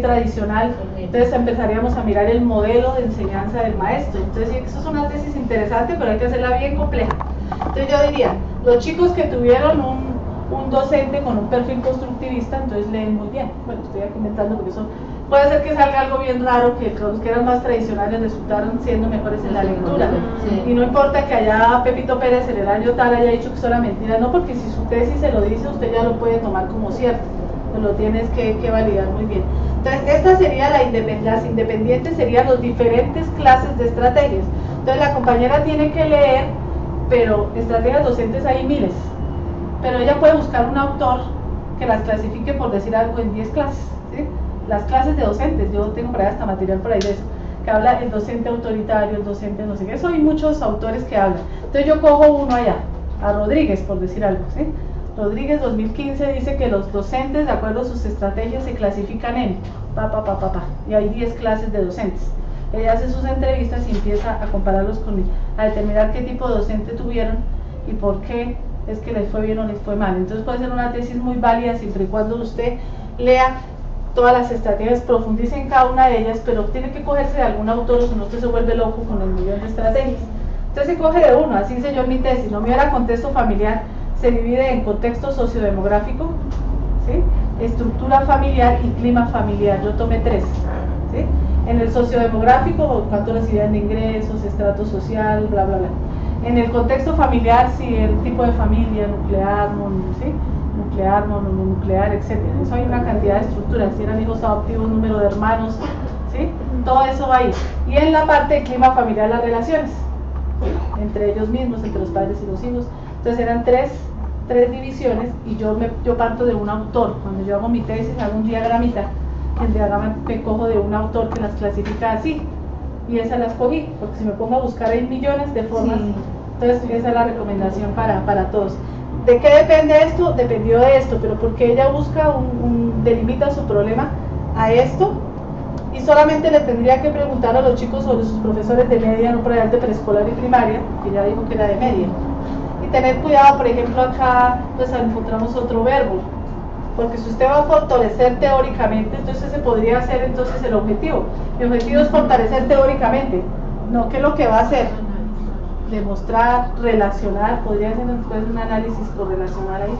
tradicional, entonces empezaríamos a mirar el modelo de enseñanza del maestro. Entonces eso es una tesis interesante, pero hay que hacerla bien compleja. Entonces yo diría, los chicos que tuvieron un docente con un perfil constructivista, entonces leen muy bien. Bueno, estoy aquí inventando porque eso puede ser que salga algo bien raro, que los que eran más tradicionales resultaron siendo mejores en la lectura. Sí. Y no importa que allá Pepito Pérez en el año tal haya dicho que eso era mentira, no, porque si su tesis se lo dice, usted ya lo puede tomar como cierto, pues lo tienes que validar muy bien. Entonces, esta sería las independientes serían las diferentes clases de estrategias. Entonces, la compañera tiene que leer, pero estrategias docentes hay miles, pero ella puede buscar un autor que las clasifique, por decir algo, en 10 clases, ¿sí? las clases de docentes, yo tengo por ahí hasta material por ahí de eso, que habla el docente autoritario, el docente no sé qué, eso hay muchos autores que hablan. Entonces yo cojo uno allá, a Rodríguez, por decir algo, ¿sí? Rodríguez 2015 dice que los docentes, de acuerdo a sus estrategias, se clasifican en y hay 10 clases de docentes. Ella hace sus entrevistas y empieza a compararlos a determinar qué tipo de docente tuvieron y por qué es que les fue bien o les fue mal. Entonces puede ser una tesis muy válida siempre y cuando usted lea todas las estrategias, profundice en cada una de ellas, pero tiene que cogerse de algún autor o si no usted se vuelve loco con el millón de estrategias. Entonces se coge de uno, así hice yo en mi tesis, no me era contexto familiar, se divide en contexto sociodemográfico, ¿sí? Estructura familiar y clima familiar, yo tomé 3, ¿sí? En el sociodemográfico, cuánto recibían de ingresos, estrato social, bla bla bla. En el contexto familiar, sí, el tipo de familia, nuclear, ¿sí? Nuclear, mononuclear, etc. Eso hay una cantidad de estructuras, si eran hijos adoptivos, número de hermanos, ¿sí? Todo eso va ahí. Y en la parte de clima familiar, las relaciones, ¿sí? Entre ellos mismos, entre los padres y los hijos. Entonces eran tres divisiones y yo parto de un autor. Cuando yo hago mi tesis, hago un diagramita. El diagrama me cojo de un autor que las clasifica así. Y esas las cogí, porque si me pongo a buscar hay millones de formas. Sí. Entonces esa es la recomendación para todos. ¿De qué depende esto? Dependió de esto, pero porque ella busca delimita su problema a esto y solamente le tendría que preguntar a los chicos sobre sus profesores de media, no por allá de preescolar y primaria, que ya dijo que era de media. Y tener cuidado, por ejemplo, acá pues encontramos otro verbo, porque si usted va a fortalecer teóricamente, entonces ese podría ser entonces el objetivo. El objetivo es fortalecer teóricamente, no qué es lo que va a hacer. Demostrar, relacionar, podría ser después un análisis correlacional ahí.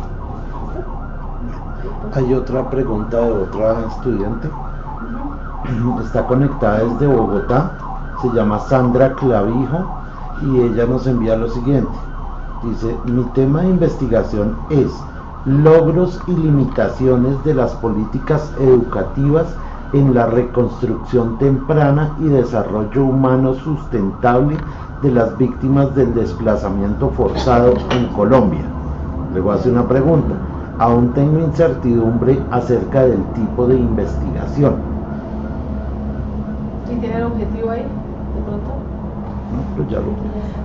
Hay otra pregunta de otra estudiante. Está conectada desde Bogotá, se llama Sandra Clavijo y ella nos envía lo siguiente. Dice, mi tema de investigación es logros y limitaciones de las políticas educativas en la reconstrucción temprana y desarrollo humano sustentable de las víctimas del desplazamiento forzado en Colombia. Luego hace una pregunta. Aún tengo incertidumbre acerca del tipo de investigación. ¿Sí tiene el objetivo ahí, de pronto? No, pues ya lo...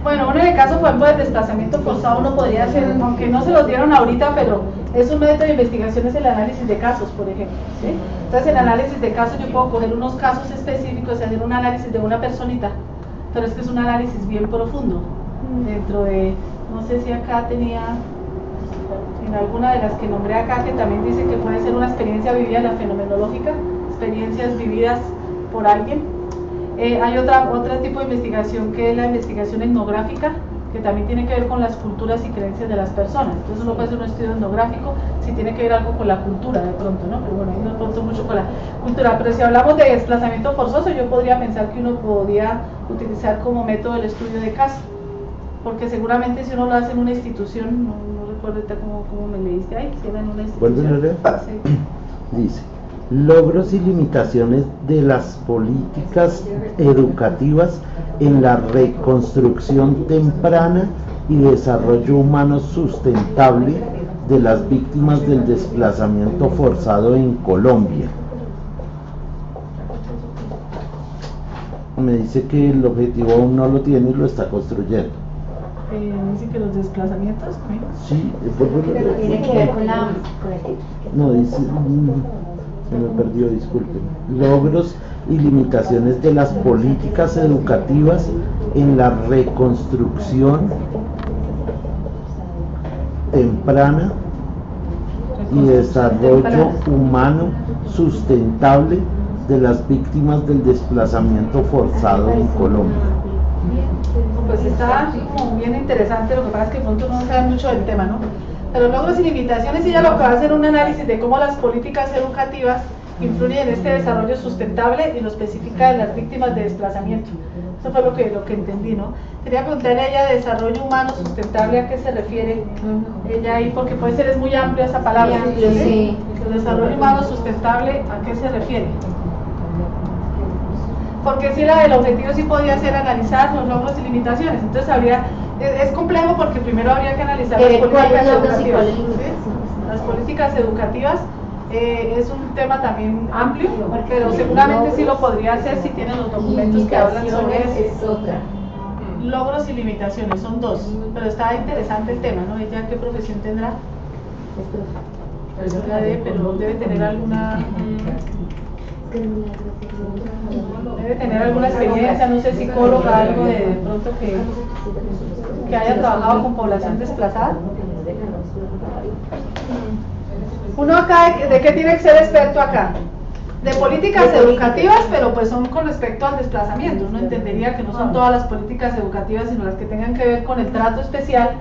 Bueno, uno en el caso, por ejemplo, del desplazamiento forzado, uno podría hacer, aunque no se los dieron ahorita, pero es un método de investigación, es el análisis de casos, por ejemplo, ¿sí? Entonces, en análisis de casos yo puedo coger unos casos específicos y hacer un análisis de una personita, pero es que es un análisis bien profundo, dentro de, no sé si acá tenía, en alguna de las que nombré acá, que también dice que puede ser una experiencia vivida, la fenomenológica, experiencias vividas por alguien. Hay otro tipo de investigación que es la investigación etnográfica, que también tiene que ver con las culturas y creencias de las personas. Entonces uno puede hacer un estudio etnográfico si tiene que ver algo con la cultura de pronto, ¿no? Pero bueno, ahí no pronto mucho con la cultura. Pero si hablamos de desplazamiento forzoso, yo podría pensar que uno podría utilizar como método el estudio de caso, porque seguramente si uno lo hace en una institución, no recuerdo cómo me leíste ahí, si era en una institución. ¿Vuelve a leer? Sí. Dice, logros y limitaciones de las políticas educativas en la reconstrucción temprana y desarrollo humano sustentable de las víctimas del desplazamiento forzado en Colombia. Me dice que el objetivo aún no lo tiene y lo está construyendo. Dice que los desplazamientos, ¿sí? Sí, Tiene que ver con la... No, dice... Se me perdió, disculpen. Logros y limitaciones de las políticas educativas en la reconstrucción temprana y desarrollo humano sustentable de las víctimas del desplazamiento forzado en Colombia. Pues está como bien interesante, lo que pasa es que de pronto no sabe mucho del tema, ¿no? Pero logros y limitaciones, ella lo que va a hacer un análisis de cómo las políticas educativas influyen en este desarrollo sustentable y lo especifica de las víctimas de desplazamiento. Eso fue lo que entendí, ¿no? Quería preguntarle a ella, desarrollo humano sustentable, ¿a qué se refiere? Ella ahí, porque puede ser, es muy amplia esa palabra. Sí. El desarrollo humano sustentable, ¿a qué se refiere? Porque si el objetivo sí podría ser analizar los logros y limitaciones, entonces es complejo porque primero habría que analizar las políticas educativas. ¿Sí? Las políticas educativas Es un tema también amplio, pero seguramente sí lo podría hacer si tienen los documentos que hablan sobre eso. Es otra. Logros y limitaciones, son dos, pero está interesante el tema, ¿no? ¿Ella qué profesión tendrá? Pero debe tener alguna... Debe tener alguna experiencia, no sé, psicóloga, algo de pronto que haya trabajado con población desplazada. Uno acá, ¿de qué tiene que ser experto acá? De políticas educativas, pero pues son con respecto al desplazamiento. Uno entendería que no son todas las políticas educativas, sino las que tengan que ver con el trato especial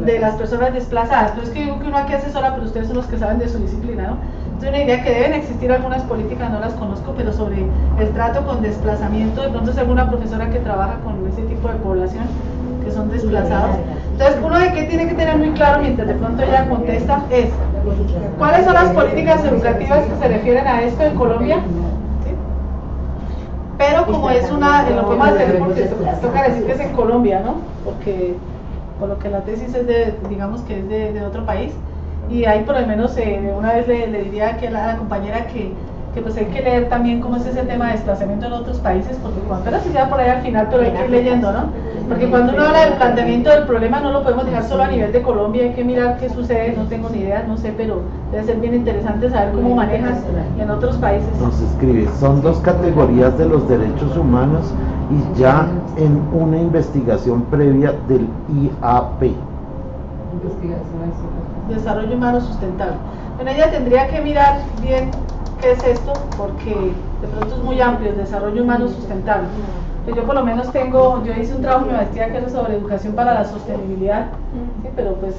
de las personas desplazadas. Pero es que digo que uno aquí asesora, pero ustedes son los que saben de su disciplina, ¿no? Entonces una idea que deben existir algunas políticas, no las conozco, pero sobre el trato con desplazamiento, de pronto es alguna profesora que trabaja con ese tipo de población que son desplazados. Entonces uno de qué tiene que tener muy claro mientras de pronto ella contesta es ¿cuáles son las políticas educativas que se refieren a esto en Colombia? ¿Sí? Pero como es una, lo podemos hacer porque toca decir que es en Colombia, ¿no? Porque por lo que la tesis es de, digamos que es de otro país, y ahí por lo menos una vez le diría que a la compañera que pues hay que leer también cómo es ese tema de desplazamiento en otros países, porque cuando la ciudad por ahí al final, pero hay que ir leyendo, ¿no? Porque cuando uno habla del planteamiento del problema no lo podemos dejar solo a nivel de Colombia, hay que mirar qué sucede, no tengo ni idea, no sé, pero debe ser bien interesante saber cómo manejan en otros países. Nos escribe, son dos categorías de los derechos humanos y ya en una investigación previa del IAP. Desarrollo humano sustentable. Bueno, ella tendría que mirar bien qué es esto, porque de pronto es muy amplio el desarrollo humano sustentable. Pues yo por lo menos yo hice un trabajo en mi maestría que era sobre educación para la sostenibilidad, ¿sí? Pero pues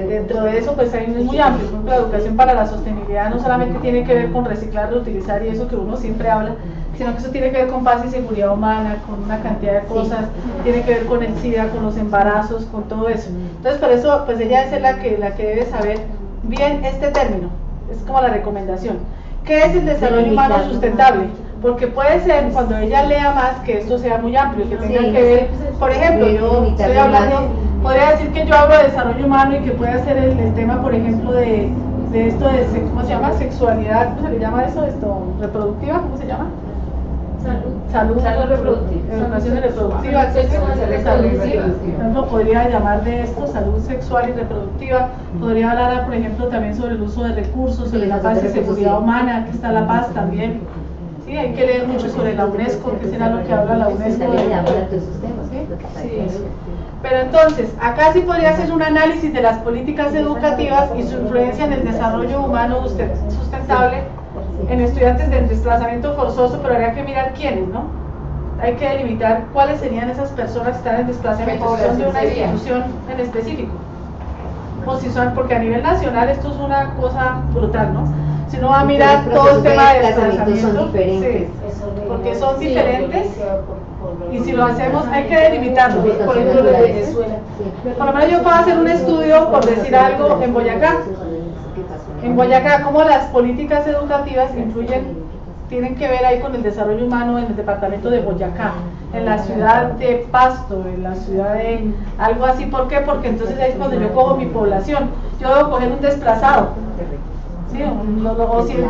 dentro de eso pues es muy amplio. Por ejemplo, la educación para la sostenibilidad no solamente tiene que ver con reciclar, reutilizar y eso que uno siempre habla, sino que eso tiene que ver con paz y seguridad humana, con una cantidad de cosas, tiene que ver con el SIDA, con los embarazos, con todo eso. Entonces por eso pues ella es la que debe saber bien este término, es como la recomendación. ¿Qué es el desarrollo humano sustentable? Porque puede ser, cuando ella lea más, que esto sea muy amplio, que tenga que ver, por ejemplo, yo estoy hablando, podría decir que yo hablo de desarrollo humano y que puede ser el tema, por ejemplo, de esto de, ¿cómo se llama? Sexualidad, ¿cómo se le llama eso? Reproductiva, ¿cómo se llama? Salud reproductiva, educación reproductiva, no podría llamar de esto salud sexual y reproductiva. Podría hablar, por ejemplo, también sobre el uso de recursos, sobre la paz y seguridad humana. Aquí está la paz también. Sí, hay que leer mucho sobre la UNESCO, que será lo que habla la UNESCO. Sí. Pero entonces, acá sí podría hacer un análisis de las políticas educativas y su influencia en el desarrollo humano sustentable en estudiantes del desplazamiento forzoso, pero habría que mirar quiénes, ¿no? Hay que delimitar cuáles serían esas personas que están en desplazamiento, si son de una institución en específico, o si son, porque a nivel nacional esto es una cosa brutal, ¿no? Si uno va a mirar todo el tema de desplazamiento, sí, porque son diferentes, y si lo hacemos hay que delimitarlo. Por ejemplo, por lo menos yo puedo hacer un estudio, por decir algo, en Boyacá. En Boyacá, cómo las políticas educativas tienen que ver ahí con el desarrollo humano en el departamento de Boyacá, en la ciudad de Pasto, en la ciudad de algo así. ¿Por qué? Porque entonces ahí es cuando yo cojo mi población. Yo debo coger un desplazado, ¿sí?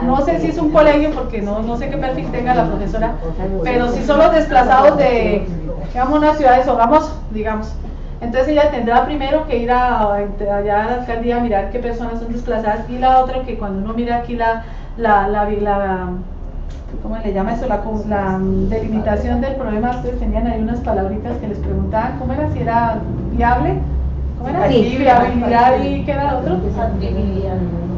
No sé si es un colegio, porque no sé qué perfil tenga la profesora, pero si son los desplazados de, digamos, una ciudad de Sogamoso, digamos. Entonces ella tendrá primero que ir allá a la alcaldía a mirar qué personas son desplazadas, y la otra que cuando uno mira aquí ¿cómo le llama eso? La delimitación del problema, ustedes tenían ahí unas palabritas que les preguntaban, ¿cómo era? Si era viable, ¿cómo era? Sí, viabilidad y ¿qué era lo otro?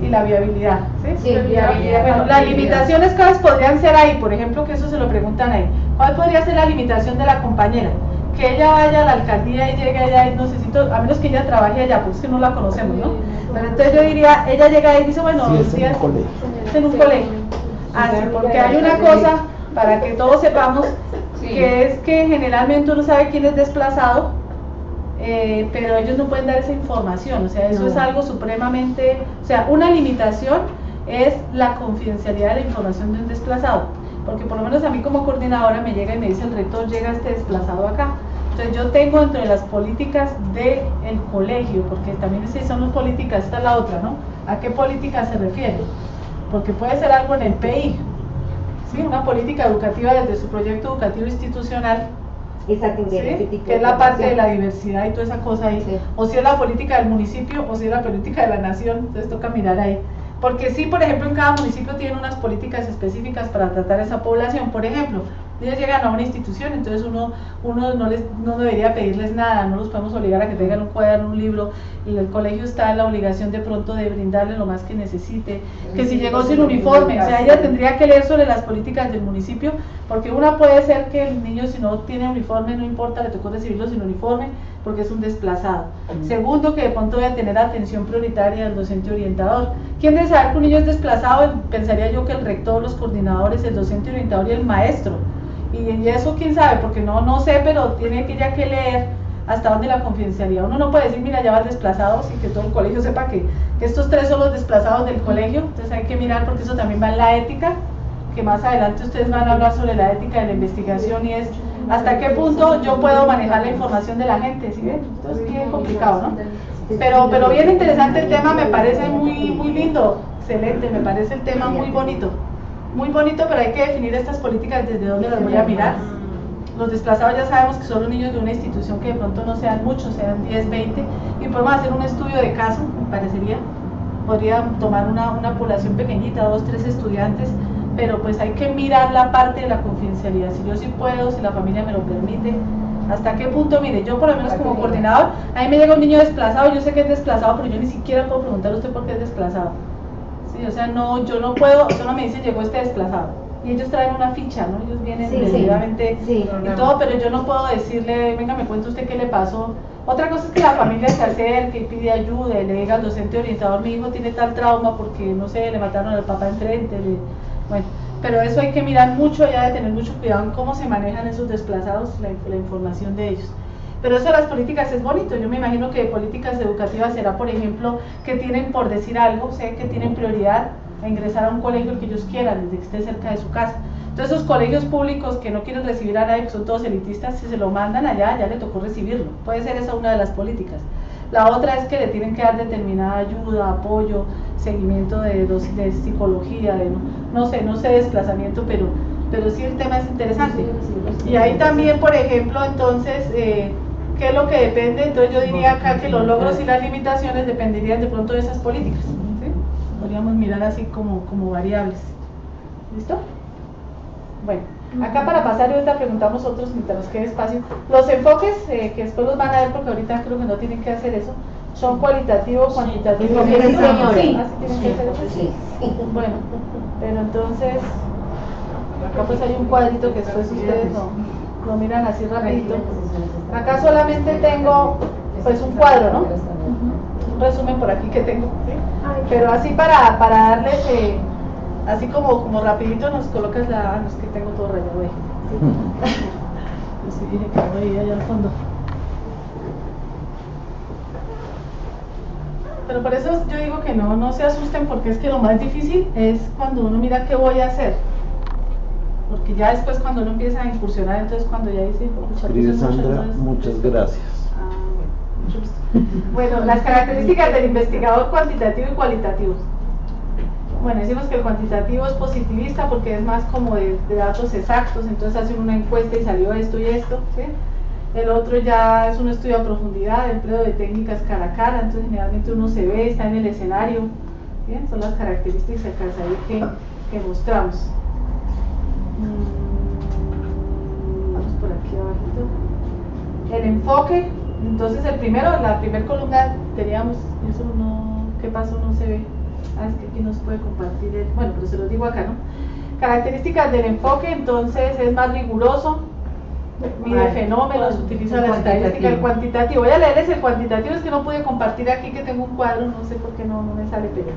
Y la viabilidad, ¿sí? Sí, viabilidad. Bueno, las limitaciones cuáles podrían ser ahí, por ejemplo, que eso se lo preguntan ahí. ¿Cuál podría ser la limitación de la compañera? Que ella vaya a la alcaldía y llegue allá y a menos que ella trabaje allá, pues que no la conocemos, ¿no? Pero entonces yo diría, ella llega ahí y dice, bueno, sí, es en un colegio. Así, porque hay una cosa, para que todos sepamos, que es que generalmente uno sabe quién es desplazado, pero ellos no pueden dar esa información, o sea, eso es algo supremamente, o sea, una limitación es la confidencialidad de la información de un desplazado. Porque por lo menos a mí como coordinadora me llega y me dice el rector, llega este desplazado acá. Entonces yo tengo dentro de las políticas del colegio, porque también son las políticas, esta es la otra, ¿no? ¿A qué política se refiere? Porque puede ser algo en el PI, ¿sí? Una política educativa desde su proyecto educativo institucional, Exacto, ¿sí? Que es la parte de la diversidad y toda esa cosa ahí, Sí. o si es la política del municipio o si es la política de la nación, entonces toca mirar ahí. Porque sí, por ejemplo, en cada municipio tienen unas políticas específicas para tratar a esa población. Por ejemplo, ellos llegan a una institución, entonces uno no debería pedirles nada, no los podemos obligar a que tengan un cuaderno, un libro, y el colegio está en la obligación de pronto de brindarle lo más que necesite, que si llegó sin uniforme, o sea, ella tendría que leer sobre las políticas del municipio, porque una puede ser que el niño si no tiene uniforme, no importa, le tocó recibirlo sin uniforme, porque es un desplazado. Segundo, que de pronto debe tener atención prioritaria del docente orientador. ¿Quién debe saber que un niño es desplazado? Pensaría yo que el rector, los coordinadores, el docente orientador y el maestro. Y eso quién sabe, porque no sé, pero tiene que ya que leer hasta dónde la confidencialidad. Uno no puede decir, mira, ya va el desplazado, sin que todo el colegio sepa que estos 3 son los desplazados del colegio. Entonces hay que mirar, porque eso también va en la ética, que más adelante ustedes van a hablar sobre la ética de la investigación, y es hasta qué punto yo puedo manejar la información de la gente, ¿sí ven? Entonces es bien complicado, ¿no? Pero bien interesante el tema, me parece muy lindo, excelente, me parece el tema muy bonito, pero hay que definir estas políticas desde dónde las voy a mirar. Los desplazados ya sabemos que son los niños de una institución que de pronto no sean muchos, sean 10, 20, y podemos hacer un estudio de caso, me parecería. Podría tomar una población pequeñita, 2, 3 estudiantes, pero pues hay que mirar la parte de la confidencialidad, si yo sí puedo, si la familia me lo permite, hasta qué punto. Mire, yo por lo menos como coordinador, a mí me llega un niño desplazado, yo sé que es desplazado, pero yo ni siquiera puedo preguntarle a usted por qué es desplazado, ¿sí? O sea, no, yo no puedo, solo me dice llegó este desplazado, y ellos traen una ficha, ¿no? Ellos vienen definitivamente y todo, pero yo no puedo decirle, venga, me cuenta usted qué le pasó. Otra cosa es que la familia se acerque y pide ayuda y le diga al docente orientador, mi hijo tiene tal trauma porque, no sé, le mataron al papá enfrente, bueno, pero eso hay que mirar mucho, ya de tener mucho cuidado en cómo se manejan esos desplazados, la información de ellos. Pero eso de las políticas es bonito. Yo me imagino que políticas educativas será, por ejemplo, que tienen, por decir algo, sé que tienen prioridad a ingresar a un colegio el que ellos quieran, desde que esté cerca de su casa. Entonces esos colegios públicos que no quieren recibir a nadie, que son todos elitistas, si se lo mandan allá, ya le tocó recibirlo. Puede ser esa una de las políticas. La otra es que le tienen que dar determinada ayuda, apoyo, seguimiento de psicología, de no sé desplazamiento, pero sí el tema es interesante. Y ahí también, por ejemplo, entonces, ¿qué es lo que depende? Entonces yo diría acá que los logros y las limitaciones dependerían de pronto de esas políticas, ¿sí? Podríamos mirar así como variables. ¿Listo? Bueno, acá para pasar y ahorita preguntamos otros mientras nos quede espacio. Los enfoques, que después los van a ver porque ahorita creo que no tienen que hacer eso, son cualitativo, cuantitativo. Sí, señora. Sí, así tienen que hacer eso. Bueno, pero entonces, acá pues hay un cuadrito que después ustedes lo miran así rapidito. Acá solamente tengo pues un cuadro, ¿no? Un resumen por aquí que tengo, ¿sí? Pero así para darles, así como rapidito nos colocas no es que tengo todo rayado ahí. Yo sí dije que no iba allá al fondo. Pero por eso yo digo que no se asusten, porque es que lo más difícil es cuando uno mira qué voy a hacer. Porque ya después cuando uno empieza a incursionar, entonces cuando ya dice... Escribe Sandra, muchas gracias. Bueno, mucho gusto. Bueno, las características del investigador cuantitativo y cualitativo. Bueno, decimos que el cuantitativo es positivista porque es más como de datos exactos, entonces hace una encuesta y salió esto y esto, ¿sí? El otro ya es un estudio a profundidad, empleo de técnicas cara a cara, entonces generalmente uno se ve, está en el escenario, ¿bien? Son las características ahí que mostramos. Vamos por aquí abajito. El enfoque, entonces la primera columna teníamos, eso no, ¿qué pasó? No se ve. Es que aquí no se puede compartir bueno, pero se los digo acá, ¿no? Características del enfoque, entonces es más riguroso, mide fenómenos, utiliza la estadística, el cuantitativo. Voy a leerles el cuantitativo, es que no pude compartir aquí que tengo un cuadro, no sé por qué no me sale, pero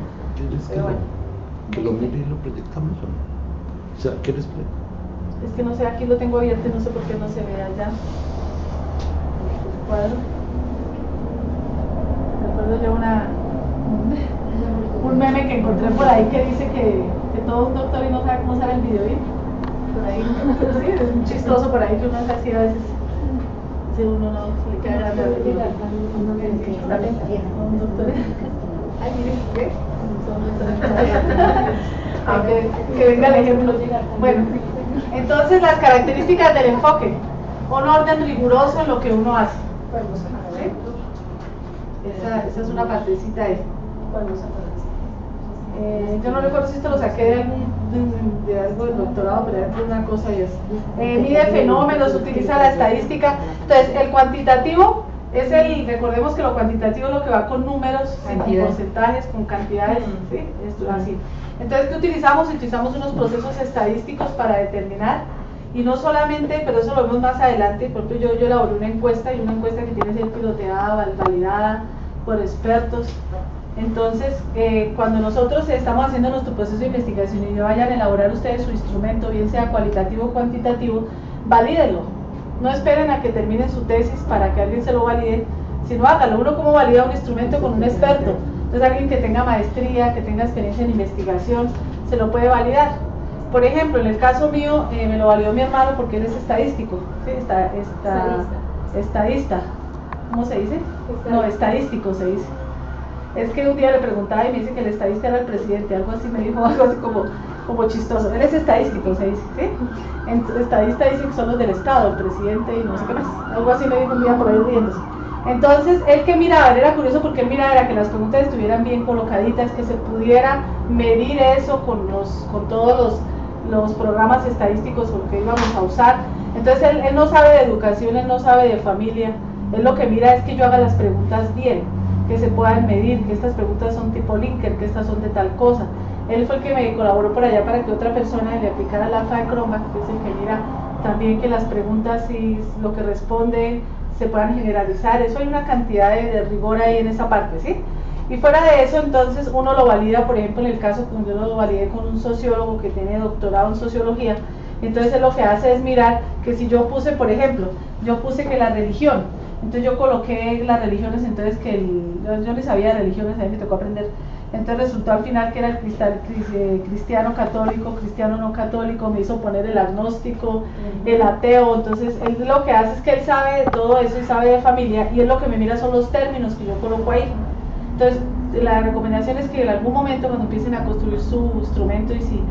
bueno. Que lo mire y lo proyectamos o no. O sea, ¿quieres proyectar? Es que no sé, aquí lo tengo abierto y no sé por qué no se ve allá. El cuadro. Recuerdo yo un meme que encontré por ahí que dice que todo un doctor y no sabe cómo sale el video bien. Por ahí, sí, es muy chistoso por ahí que uno hace así a veces. Si uno no se le queda grande un doctor. Ay, miren, ¿qué? Que venga el ejemplo. Bueno, entonces las características del enfoque: un orden riguroso en lo que uno hace. ¿Sí? Esa es una partecita de yo no recuerdo si esto lo saqué de algo del doctorado, pero era una cosa y es mide fenómenos, utiliza la estadística. Entonces el cuantitativo es recordemos que lo cuantitativo es lo que va con números, con porcentajes, con cantidades, ¿sí? Esto así. Entonces, ¿qué utilizamos? Utilizamos unos procesos estadísticos para determinar, y no solamente, pero eso lo vemos más adelante. Por ejemplo, yo elaboré una encuesta, y una encuesta que tiene que ser piloteada, validada por expertos. Entonces, cuando nosotros estamos haciendo nuestro proceso de investigación y vayan a elaborar ustedes su instrumento, bien sea cualitativo o cuantitativo, valídenlo. No esperen a que terminen su tesis para que alguien se lo valide, sino hágalo. Uno como valida un instrumento con un experto. Entonces alguien que tenga maestría, que tenga experiencia en investigación, se lo puede validar. Por ejemplo, en el caso mío, me lo validó mi hermano porque él es estadístico, ¿sí? Estadista. ¿Cómo se dice? No, estadístico se dice. Es que un día le preguntaba y me dice que el estadista era el presidente, algo así me dijo, algo así como chistoso. Él es estadístico, se dice, ¿sí? Estadista dice que son los del Estado, el presidente y no sé qué más. Algo así me dijo un día por ahí riéndose. Entonces, él que miraba, era curioso porque él miraba era que las preguntas estuvieran bien colocaditas, que se pudiera medir eso con todos los programas estadísticos que íbamos a usar. Entonces, él no sabe de educación, él no sabe de familia, él lo que mira es que yo haga las preguntas bien, que se puedan medir, que estas preguntas son tipo Linker, que estas son de tal cosa. Él fue el que me colaboró por allá para que otra persona le aplicara el alfa de Cronbach, que es el que mira también que las preguntas y lo que responden se puedan generalizar. Eso hay una cantidad de rigor ahí en esa parte, ¿sí? Y fuera de eso, entonces uno lo valida, por ejemplo, en el caso que yo lo validé con un sociólogo que tiene doctorado en sociología. Entonces él lo que hace es mirar que si yo puse, por ejemplo, yo puse que la religión, entonces yo coloqué las religiones, entonces que yo ni sabía de religiones, a mí me tocó aprender. Entonces resultó al final que era el cristiano católico, cristiano no católico, me hizo poner el agnóstico, el ateo. Entonces él lo que hace es que él sabe de todo eso y sabe de familia, y él lo que me mira son los términos que yo coloco ahí. Entonces la recomendación es que en algún momento cuando empiecen a construir su instrumento, y si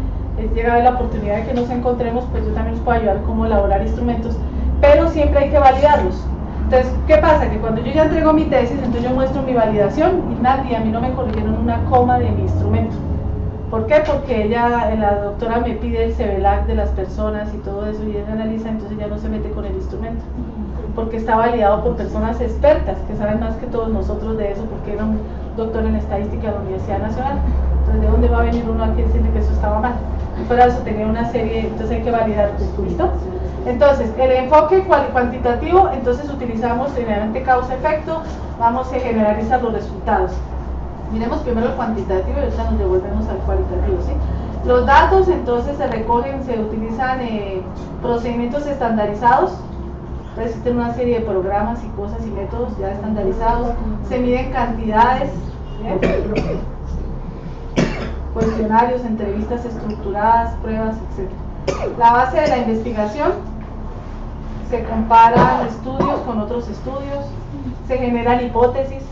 llega a haber la oportunidad de que nos encontremos, pues yo también les puedo ayudar cómo elaborar instrumentos, pero siempre hay que validarlos. Entonces, ¿qué pasa? Que cuando yo ya entrego mi tesis, entonces yo muestro mi validación y a mí no me corrigieron una coma de mi instrumento. ¿Por qué? Porque la doctora me pide el CVLAC de las personas y todo eso, y ella analiza, entonces ya no se mete con el instrumento, porque está validado por personas expertas que saben más que todos nosotros de eso, porque era un doctor en estadística de la Universidad Nacional. Entonces, ¿de dónde va a venir uno aquí a decirle que eso estaba mal? Y fuera de eso tenía una serie, entonces hay que validar, ¿listo? Entonces, el enfoque cuantitativo, entonces utilizamos generalmente causa-efecto, vamos a generalizar los resultados. Miremos primero el cuantitativo y ahorita nos devolvemos al cualitativo, ¿sí? Los datos entonces se recogen, se utilizan procedimientos estandarizados. Existen una serie de programas y cosas y métodos ya estandarizados. Se miden cantidades, ¿sí? Cuestionarios, entrevistas estructuradas, pruebas, etc. La base de la investigación: se comparan estudios con otros estudios, se generan hipótesis,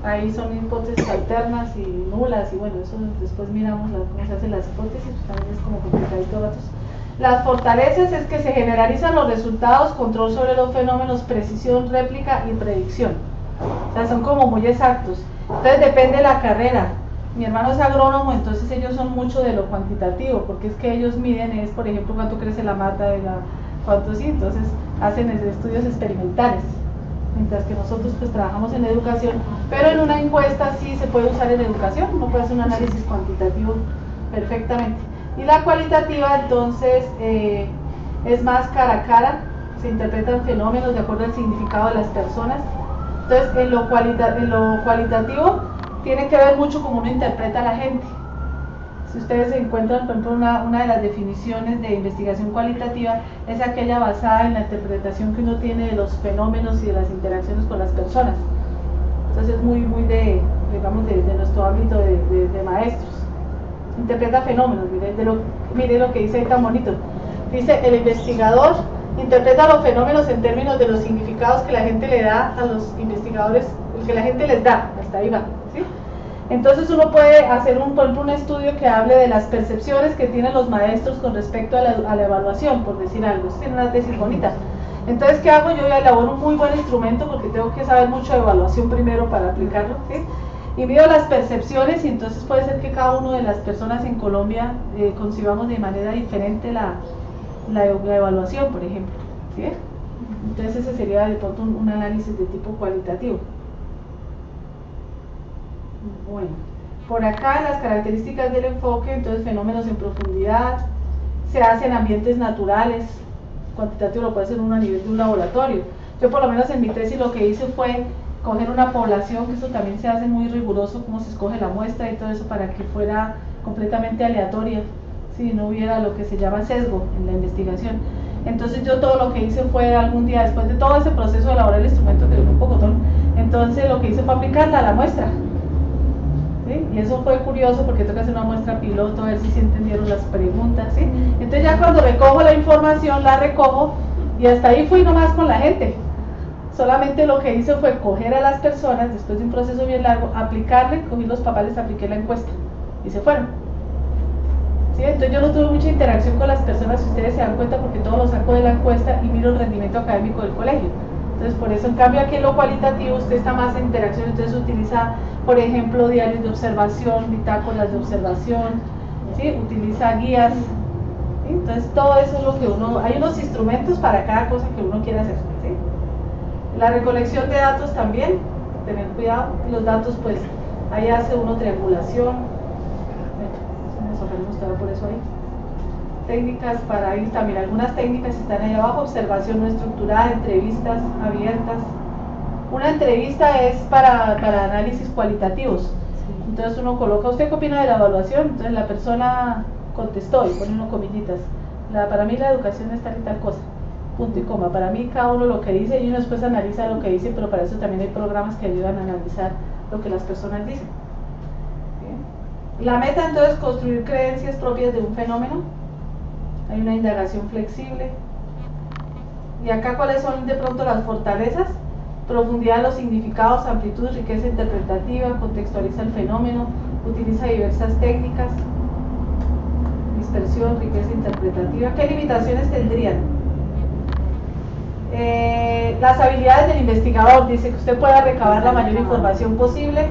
ahí son hipótesis alternas y nulas, y bueno, eso después miramos cómo se hacen las hipótesis, pues también es como complicadito datos. Las fortalezas es que se generalizan los resultados, control sobre los fenómenos, precisión, réplica y predicción. O sea, son como muy exactos. Entonces depende de la carrera. Mi hermano es agrónomo, entonces ellos son mucho de lo cuantitativo, porque es que ellos miden, por ejemplo, cuánto crece la mata, cuánto sí, entonces hacen estudios experimentales, mientras que nosotros pues trabajamos en educación, pero en una encuesta sí se puede usar en educación, uno puede hacer un análisis cuantitativo perfectamente. Y la cualitativa entonces es más cara a cara, se interpretan fenómenos de acuerdo al significado de las personas. Entonces en lo cualitativo tiene que ver mucho cómo uno interpreta a la gente. Si ustedes encuentran, por ejemplo, una de las definiciones de investigación cualitativa es aquella basada en la interpretación que uno tiene de los fenómenos y de las interacciones con las personas. Entonces es muy de nuestro ámbito de maestros. Interpreta fenómenos, mire lo que dice ahí tan bonito. Dice: el investigador interpreta los fenómenos en términos de los significados que la gente le da a los investigadores, el que la gente les da, hasta ahí va, ¿sí? Entonces uno puede hacer por ejemplo, un estudio que hable de las percepciones que tienen los maestros con respecto a la evaluación, por decir algo. Tiene una tesis bonita. Entonces, ¿qué hago? Yo elaboro un muy buen instrumento porque tengo que saber mucho de evaluación primero para aplicarlo, ¿sí? Y mido las percepciones y entonces puede ser que cada una de las personas en Colombia concibamos de manera diferente la evaluación, por ejemplo, ¿sí? Entonces ese sería de pronto un análisis de tipo cualitativo. Bueno, por acá las características del enfoque, entonces fenómenos en profundidad, se hacen ambientes naturales, cuantitativo lo puede hacer uno a nivel de un laboratorio. Yo por lo menos en mi tesis lo que hice fue coger una población, que eso también se hace muy riguroso, cómo se escoge la muestra y todo eso para que fuera completamente aleatoria, si no hubiera lo que se llama sesgo en la investigación. Entonces yo todo lo que hice fue algún día, después de todo ese proceso de elaborar el instrumento, que es un pocotón, entonces lo que hice fue aplicarla a la muestra. ¿Sí? Y eso fue curioso porque tengo que hacer una muestra piloto, a ver si se entendieron las preguntas, ¿sí? Entonces ya cuando recojo la información, la recojo y hasta ahí fui nomás con la gente. Solamente lo que hice fue coger a las personas, después de un proceso bien largo, aplicarle, cogí los papales, apliqué la encuesta y se fueron. ¿Sí? Entonces yo no tuve mucha interacción con las personas, si ustedes se dan cuenta, porque todo lo saco de la encuesta y miro el rendimiento académico del colegio. Entonces por eso, en cambio aquí en lo cualitativo usted está más en interacción, entonces utiliza, por ejemplo, diarios de observación, bitácoras de observación, ¿sí? Utiliza guías, ¿sí? Entonces todo eso es lo que uno, hay unos instrumentos para cada cosa que uno quiere hacer, ¿sí? La recolección de datos también, tener cuidado, los datos pues ahí hace uno triangulación, por eso ahí. Técnicas para ir también, algunas técnicas están ahí abajo, observación no estructurada, entrevistas abiertas. Una entrevista es para análisis cualitativos, entonces uno coloca, ¿usted qué opina de la evaluación? Entonces la persona contestó y pone uno comillitas, para mí la educación es tal y tal cosa, punto y coma, para mí cada uno lo que dice y uno después analiza lo que dice, pero para eso también hay programas que ayudan a analizar lo que las personas dicen. La meta entonces es construir creencias propias de un fenómeno, hay una indagación flexible, y acá cuáles son de pronto las fortalezas, profundidad de los significados, amplitud, riqueza interpretativa, contextualiza el fenómeno, utiliza diversas técnicas, dispersión, riqueza interpretativa. ¿Qué limitaciones tendrían? Las habilidades del investigador, dice que usted pueda recabar la mayor información posible,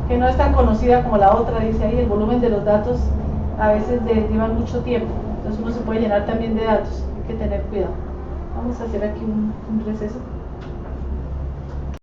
que no es tan conocida como la otra, dice ahí, el volumen de los datos a veces llevan mucho tiempo, entonces uno se puede llenar también de datos, hay que tener cuidado. Vamos a hacer aquí un receso.